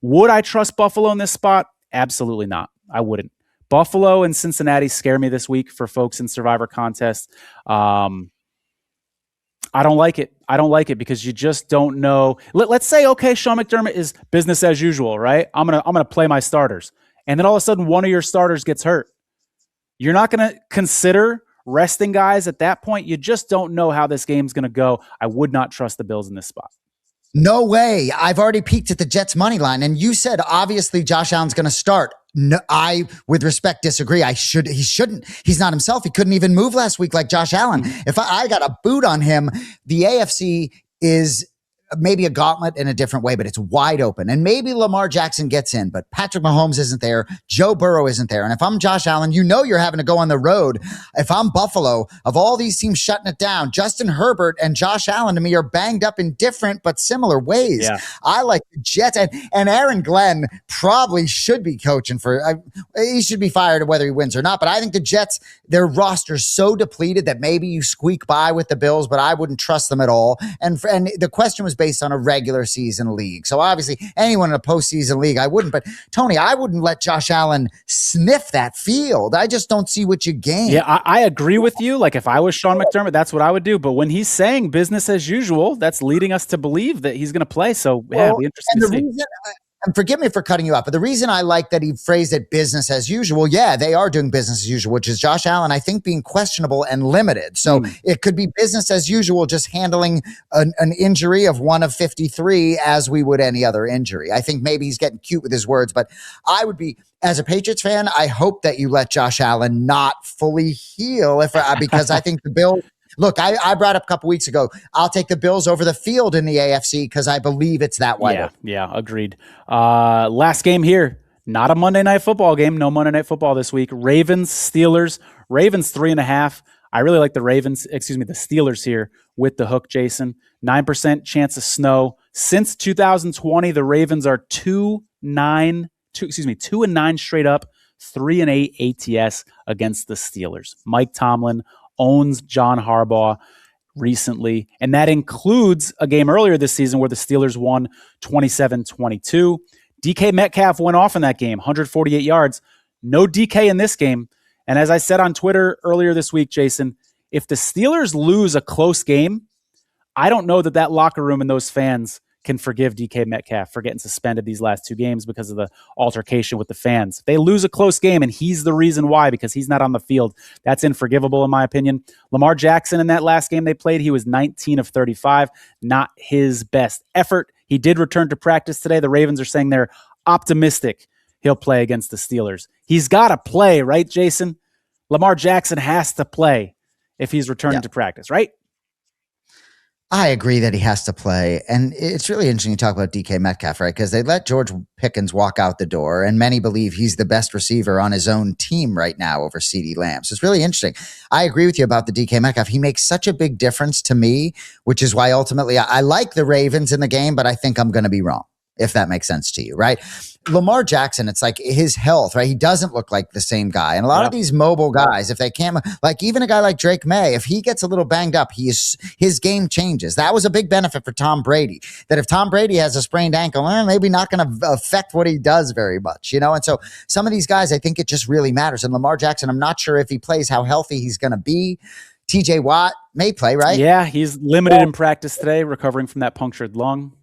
would I trust Buffalo in this spot? Absolutely not. I wouldn't. Buffalo and Cincinnati scare me this week for folks in Survivor Contest. I don't like it. I don't like it because you just don't know. Let's say, okay, Sean McDermott is business as usual, right? I'm gonna play my starters, and then all of a sudden one of your starters gets hurt. You're not gonna consider resting guys at that point. You just don't know how this game's gonna go. I would not trust the Bills in this spot. No way. I've already peeked at the Jets money line, and you said obviously Josh Allen's going to start. No, I, with respect, disagree. He shouldn't. He's not himself. He couldn't even move last week like Josh Allen. If I got a boot on him, the AFC is maybe a gauntlet in a different way, but it's wide open. And maybe Lamar Jackson gets in, but Patrick Mahomes isn't there. Joe Burrow isn't there. And if I'm Josh Allen, you're having to go on the road. If I'm Buffalo, of all these teams shutting it down, Justin Herbert and Josh Allen to me are banged up in different but similar ways. Yeah. I like the Jets, and Aaron Glenn probably should be coaching he should be fired whether he wins or not. But I think the Jets, their roster's so depleted that maybe you squeak by with the Bills, but I wouldn't trust them at all. And the question was based on a regular season league. So obviously anyone in a postseason league, I wouldn't. But Tony, I wouldn't let Josh Allen sniff that field. I just don't see what you gain. Yeah, I agree with you. Like if I was Sean McDermott, that's what I would do. But when he's saying business as usual, that's leading us to believe that he's going to play. So yeah, it'll be interesting to see. And forgive me for cutting you off, but the reason I like that he phrased it business as usual, yeah, they are doing business as usual, which is Josh Allen, I think, being questionable and limited. So it could be business as usual, just handling an injury of 1 of 53 as we would any other injury. I think maybe he's getting cute with his words, but I would be, as a Patriots fan, I hope that you let Josh Allen not fully heal because I think the Bills. Look, I brought up a couple weeks ago, I'll take the Bills over the field in the AFC because I believe it's that wide open. Yeah, agreed. Last game here, not a Monday Night Football game. No Monday Night Football this week. Ravens, Steelers. Ravens 3.5. I really like the Steelers here with the hook, Jason. 9% chance of snow. Since 2020, the Ravens are 2-9 straight up, 3-8 ATS against the Steelers. Mike Tomlin owns John Harbaugh recently, and that includes a game earlier this season where the Steelers won 27-22. DK Metcalf went off in that game, 148 yards. No DK in this game. And as I said on Twitter earlier this week, Jason, if the Steelers lose a close game, I don't know that locker room and those fans can forgive DK Metcalf for getting suspended these last 2 games because of the altercation with the fans. If they lose a close game and he's the reason why because he's not on the field, that's unforgivable in my opinion. Lamar Jackson in that last game they played, he was 19 of 35, not his best effort. He did return to practice today. The Ravens are saying they're optimistic he'll play against the Steelers. He's got to play, right, Jason? Lamar Jackson has to play if he's returning to practice, right? I agree that he has to play. And it's really interesting to talk about DK Metcalf, right? Because they let George Pickens walk out the door, and many believe he's the best receiver on his own team right now over CeeDee Lamb. So it's really interesting. I agree with you about the DK Metcalf. He makes such a big difference to me, which is why ultimately I like the Ravens in the game, but I think I'm going to be wrong, if that makes sense to you, right? Lamar Jackson, it's like his health, right? He doesn't look like the same guy. And a lot of these mobile guys, if they can't, like even a guy like Drake May, if he gets a little banged up, his game changes. That was a big benefit for Tom Brady, that if Tom Brady has a sprained ankle, maybe not going to affect what he does very much, And so some of these guys, I think it just really matters. And Lamar Jackson, I'm not sure if he plays how healthy he's going to be. TJ Watt may play, right? Yeah, he's limited in practice today, recovering from that punctured lung.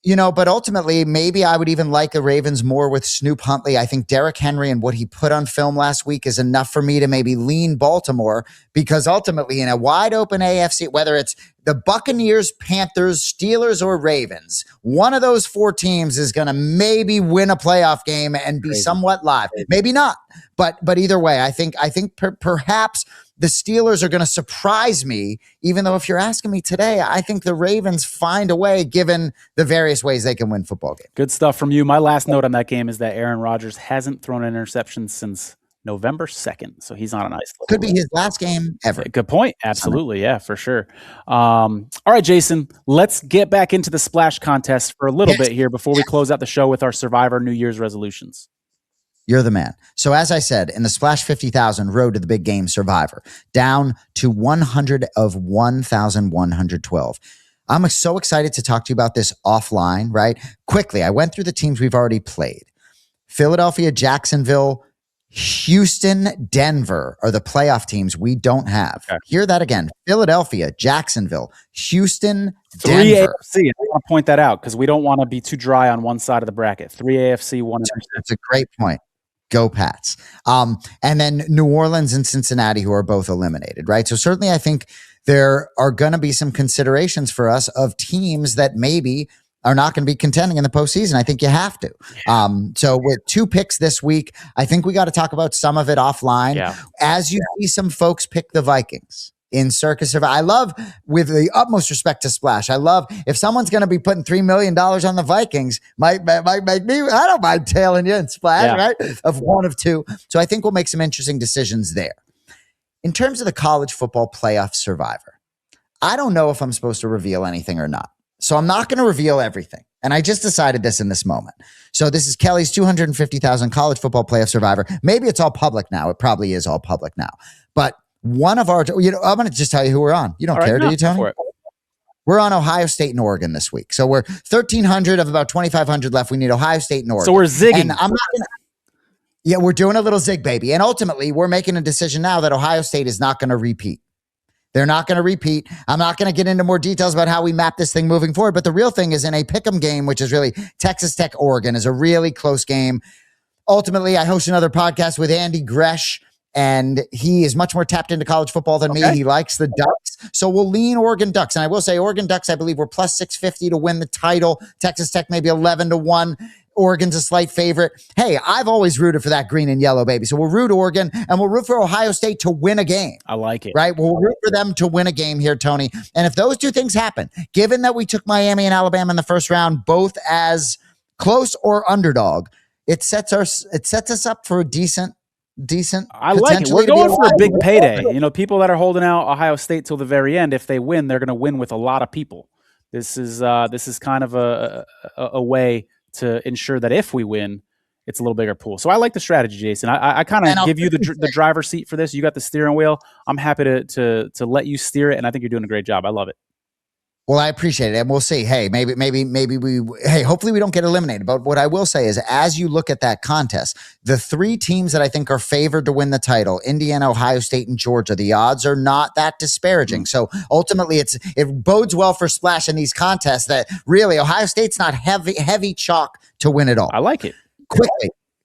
But ultimately, maybe I would even like the Ravens more with Snoop Huntley. I think Derrick Henry and what he put on film last week is enough for me to maybe lean Baltimore, because ultimately in a wide open AFC, whether it's the Buccaneers, Panthers, Steelers, or Ravens, one of those 4 teams is going to maybe win a playoff game and be somewhat live. Maybe not, but either way, I think perhaps the Steelers are going to surprise me, even though if you're asking me today, I think the Ravens find a way given the various ways they can win football games. Good stuff from you. My last note on that game is that Aaron Rodgers hasn't thrown an interception since November 2nd. So he's on a nice could be his last game ever. Good point. Absolutely. Yeah, for sure. All right, Jason, let's get back into the splash contest for a little bit here before we close out the show with our Survivor New Year's resolutions. You're the man. So as I said, in the Splash 50,000 Road to the Big Game Survivor, down to 100 of 1,112. I'm so excited to talk to you about this offline, right? Quickly, I went through the teams we've already played. Philadelphia, Jacksonville, Houston, Denver are the playoff teams we don't have. Okay. Hear that again. Philadelphia, Jacksonville, Houston, 3 Denver. AFC. I want to point that out because we don't want to be too dry on one side of the bracket. 3 AFC, 1 NFC. That's a great point. Go Pats. And then New Orleans and Cincinnati, who are both eliminated, right? So certainly I think there are going to be some considerations for us of teams that maybe are not going to be contending in the postseason. I think you have to. So with 2 picks this week, I think we got to talk about some of it offline. Yeah. As you see some folks pick the Vikings, in Circa Survivor. I love, with the utmost respect to Splash, I love if someone's going to be putting $3 million on the Vikings, might make me, I don't mind tailing you and Splash, right? Of one of two. So I think we'll make some interesting decisions there. In terms of the college football playoff survivor, I don't know if I'm supposed to reveal anything or not. So I'm not going to reveal everything. And I just decided this in this moment. So this is Kelly's 250,000 college football playoff survivor. Maybe it's all public now. It probably is all public now. But one of our, I'm going to just tell you who we're on. You don't care, do you, Tony? We're on Ohio State and Oregon this week. So we're 1,300 of about 2,500 left. We need Ohio State and Oregon. So we're zigging. And I'm not going to, yeah, we're doing a little zig, baby. And ultimately, we're making a decision now that Ohio State is not going to repeat. They're not going to repeat. I'm not going to get into more details about how we map this thing moving forward. But the real thing is in a pick'em game, which is really Texas Tech, Oregon, is a really close game. Ultimately, I host another podcast with Andy Gresh, and he is much more tapped into college football than me. He likes the Ducks. So we'll lean Oregon Ducks. And I will say Oregon Ducks, I believe, were plus 650 to win the title. Texas Tech, maybe 11-1. Oregon's a slight favorite. Hey, I've always rooted for that green and yellow, baby. So we'll root Oregon, and we'll root for Ohio State to win a game. I like it. Right? We'll root for them to win a game here, Tony. And if those two things happen, given that we took Miami and Alabama in the first round, both as close or underdog, it sets us up for a decent. I like it. We're going for a big payday. You know, people that are holding out Ohio State till the very end, if they win, they're going to win with a lot of people. This is kind of a way to ensure that if we win, it's a little bigger pool. So I like the strategy, Jason. I kind of give you the driver's seat for this. You got the steering wheel. I'm happy to let you steer it, and I think you're doing a great job. I love it. Well, I appreciate it. And we'll see. Hey, hopefully we don't get eliminated. But what I will say is, as you look at that contest, the three teams that I think are favored to win the title, Indiana, Ohio State, and Georgia, the odds are not that disparaging. So ultimately it bodes well for Splash in these contests that really Ohio State's not heavy chalk to win it all. I like it.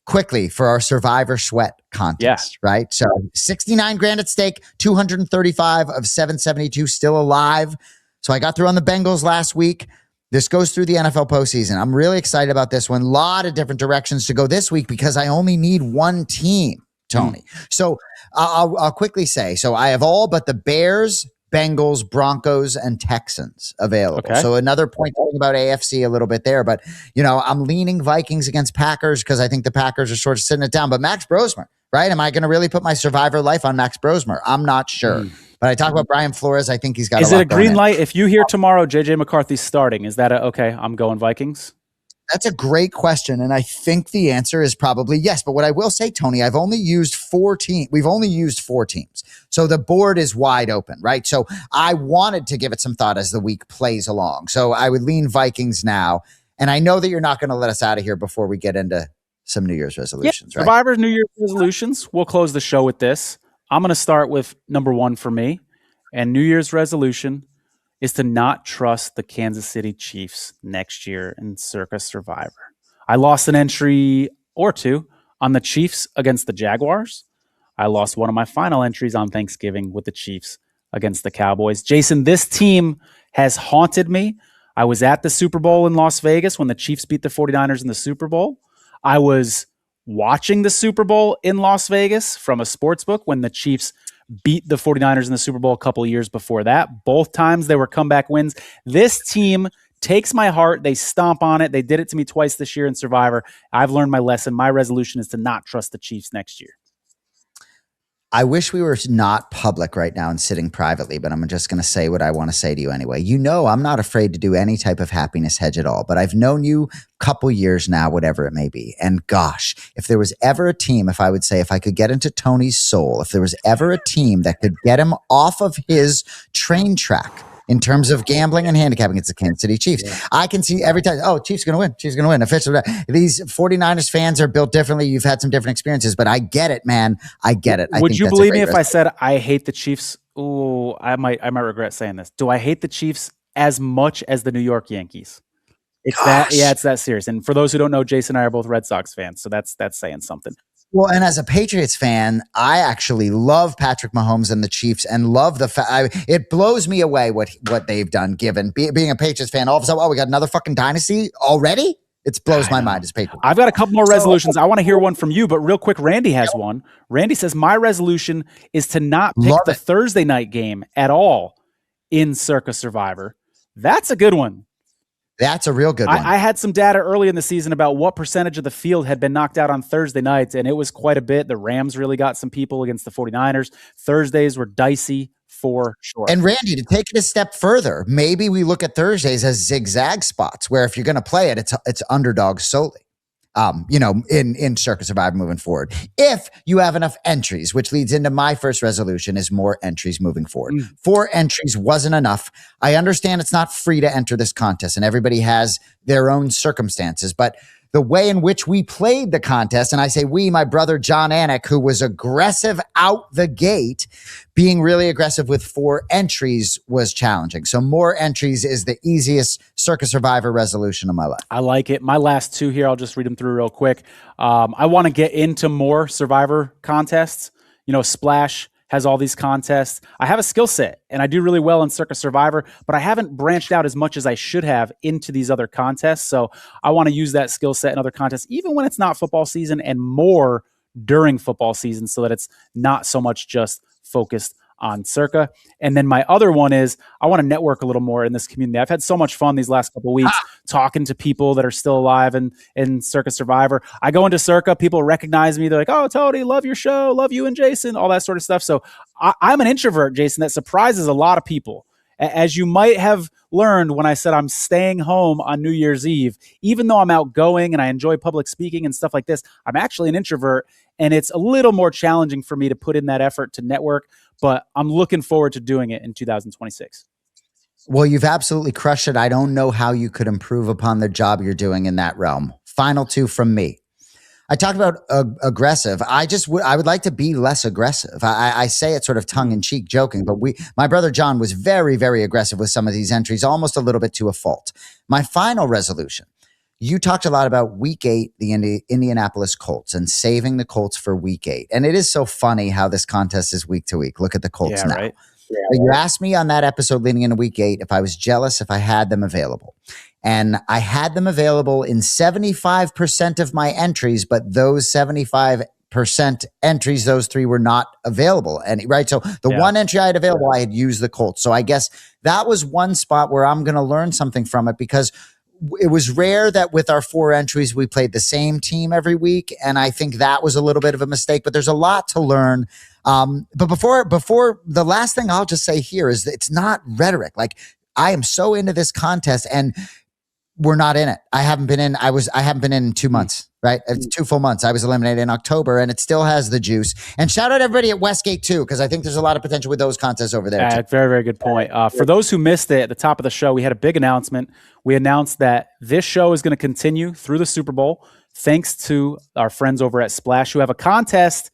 Quickly for our Survivor Sweat contest, right? So 69 grand at stake, 235 of 772 still alive. So I got through on the Bengals last week. This goes through the NFL postseason. I'm really excited about this one. A lot of different directions to go this week because I only need one team, Tony. So I'll quickly say, so I have all but the Bears, Bengals, Broncos, and Texans available. Okay. So another point talking about AFC a little bit there, but I'm leaning Vikings against Packers because I think the Packers are sort of sitting it down. But Max Brosmer, right? Am I going to really put my survivor life on Max Brosmer? I'm not sure. But I talk about Brian Flores. I think he's got. Is it a green light if you hear tomorrow JJ McCarthy's starting? Is that okay? I'm going Vikings. That's a great question, and I think the answer is probably yes. But what I will say, Tony, I've only used 4 teams. We've only used 4 teams, so the board is wide open, right? So I wanted to give it some thought as the week plays along. So I would lean Vikings now, and I know that you're not going to let us out of here before we get into some New Year's resolutions, right? Survivor's New Year's resolutions. We'll close the show with this. I'm going to start with number 1 for me, and New Year's resolution is to not trust the Kansas City Chiefs next year in Circa Survivor. I lost an entry or 2 on the Chiefs against the Jaguars. I lost one of my final entries on Thanksgiving with the Chiefs against the Cowboys. Jason, this team has haunted me. I was at the Super Bowl in Las Vegas when the Chiefs beat the 49ers in the Super Bowl. I was watching the Super Bowl in Las Vegas from a sports book when the Chiefs beat the 49ers in the Super Bowl a couple of years before that. Both times they were comeback wins. This team takes my heart. They stomp on it. They did it to me twice this year in Survivor. I've learned my lesson. My resolution is to not trust the Chiefs next year. I wish we were not public right now and sitting privately, but I'm just going to say what I want to say to you anyway. I'm not afraid to do any type of happiness hedge at all, but I've known you a couple years now, whatever it may be. And gosh, if there was ever a team, if I could get into Tony's soul, if there was ever a team that could get him off of his train track in terms of gambling and handicapping, it's the Kansas City Chiefs. Yeah. I can see every time, Chiefs going to win. Chiefs going to win. Officially, these 49ers fans are built differently. You've had some different experiences, but I get it, man. I get it. Would you believe me if I said I hate the Chiefs? Oh, I might regret saying this. Do I hate the Chiefs as much as the New York Yankees? It's that serious. And for those who don't know, Jason and I are both Red Sox fans, so that's saying something. Well, and as a Patriots fan, I actually love Patrick Mahomes and the Chiefs and love it blows me away what they've done given being a Patriots fan. All of a sudden, we got another fucking dynasty already? It blows my mind as pay-per-view. I've got a couple more resolutions. I want to hear one from you, but real quick, Randy has one. Randy says, my resolution is to not pick the Thursday night game at all in Circa Survivor. That's a good one. That's a real good one. I had some data early in the season about what percentage of the field had been knocked out on Thursday nights, and it was quite a bit. The Rams really got some people against the 49ers. Thursdays were dicey for sure. And Randy, to take it a step further, maybe we look at Thursdays as zigzag spots where if you're going to play it, it's underdog solely. In Circa Survivor moving forward. If you have enough entries, which leads into my first resolution is more entries moving forward. 4 entries wasn't enough. I understand it's not free to enter this contest and everybody has their own circumstances, but the way in which we played the contest, and I say we, my brother Jason Anik, who was aggressive out the gate, being really aggressive with 4 entries was challenging. So more entries is the easiest Circa Survivor resolution of my life. I like it. My last 2 here, I'll just read them through real quick. I want to get into more Survivor contests. Splash has all these contests. I have a skill set and I do really well in Circa Survivor, but I haven't branched out as much as I should have into these other contests. So I want to use that skill set in other contests, even when it's not football season, and more during football season, so that it's not so much just focused on Circa. And then my other one is I want to network a little more in this community. I've had so much fun these last couple of weeks talking to people that are still alive in Circa Survivor. I go into Circa, people recognize me. They're like, oh, Tony, love your show. Love you and Jason, all that sort of stuff. So I'm an introvert, Jason, that surprises a lot of people. As you might have learned when I said I'm staying home on New Year's Eve, even though I'm outgoing and I enjoy public speaking and stuff like this, I'm actually an introvert. And it's a little more challenging for me to put in that effort to network, but I'm looking forward to doing it in 2026. Well, you've absolutely crushed it. I don't know how you could improve upon the job you're doing in that realm. Final 2 from me. I talked about aggressive. I would like to be less aggressive. I say it sort of tongue in cheek joking, but my brother John was very, very aggressive with some of these entries, almost a little bit to a fault. My final resolution. You talked a lot about week 8, the Indianapolis Colts, and saving the Colts for week 8. And it is so funny how this contest is week to week. Look at the Colts now. Right. Yeah, you asked me on that episode leading into week 8 if I was jealous if I had them available. And I had them available in 75% of my entries, but those 75% entries, those 3 were not available. Right. So the one entry I had available, I had used the Colts. So I guess that was one spot where I'm going to learn something from it, because it was rare that with our 4 entries, we played the same team every week. And I think that was a little bit of a mistake, but there's a lot to learn. But before the last thing I'll just say here is that it's not rhetoric. Like, I am so into this contest and we're not in it. I haven't been in 2 months, right? It's 2 full months. I was eliminated in October and it still has the juice. And shout out everybody at Westgate too, because I think there's a lot of potential with those contests over there. Very, very good point. For those who missed it, at the top of the show, we had a big announcement. We announced that this show is going to continue through the Super Bowl, thanks to our friends over at Splash, who have a contest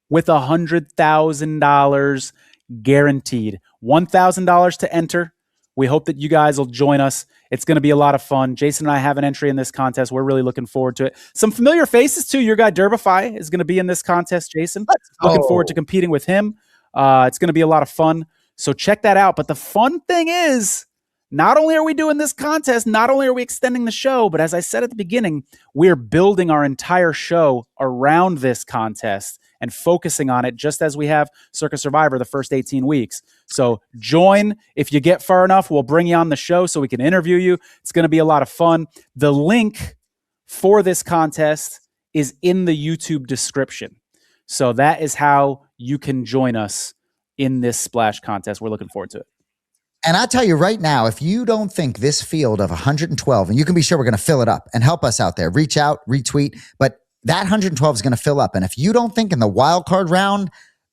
with $100,000 guaranteed. $1,000 to enter. We hope that you guys will join us. It's going to be a lot of fun. Jason and I have an entry in this contest. We're really looking forward to it. Some familiar faces too. Your guy Derbify is going to be in this contest, Jason. Looking forward to competing with him. It's going to be a lot of fun. So check that out. But the fun thing is, not only are we doing this contest, not only are we extending the show, but as I said at the beginning, we're building our entire show around this contest and focusing on it, just as we have Circa Survivor the first 18 weeks. So join. If you get far enough, we'll bring you on the show so we can interview you. It's going to be a lot of fun. The link for this contest is in the YouTube description. So that is how you can join us in this Splash contest. We're looking forward to it. And I'll tell you right now, if you don't think this field of 112, and you can be sure we're going to fill it up, and help us out there, reach out, retweet, but that 112 is going to fill up. And if you don't think in the wild card round,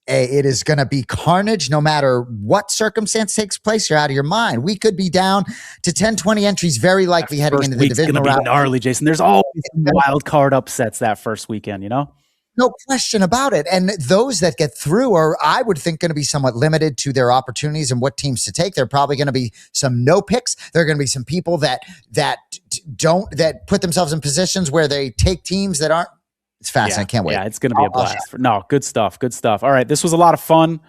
it is going to be carnage no matter what circumstance takes place, you're out of your mind. We could be down to 10, 20 entries, very likely heading into the divisional round. It's going to be gnarly, Jason. There's always wild card upsets that first weekend, you know? No question about it. And those that get through are, I would think, going to be somewhat limited to their opportunities and what teams to take. There are probably going to be some no picks. There are going to be some people that put themselves in positions where they take teams that aren't. It's fascinating. I can't wait. Yeah, it's going to be a blast. No, good stuff. Good stuff. All right. This was a lot of fun.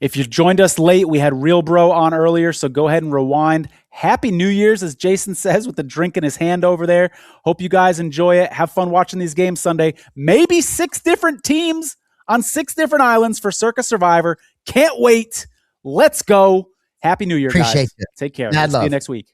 If you joined us late, we had Real Bro on earlier, so go ahead and rewind. Happy New Year's, as Jason says, with the drink in his hand over there. Hope you guys enjoy it. Have fun watching these games Sunday. Maybe 6 different teams on 6 different islands for Circa Survivor. Can't wait. Let's go. Happy New Year, Appreciate guys. it. Take care. Mad See you love. next week.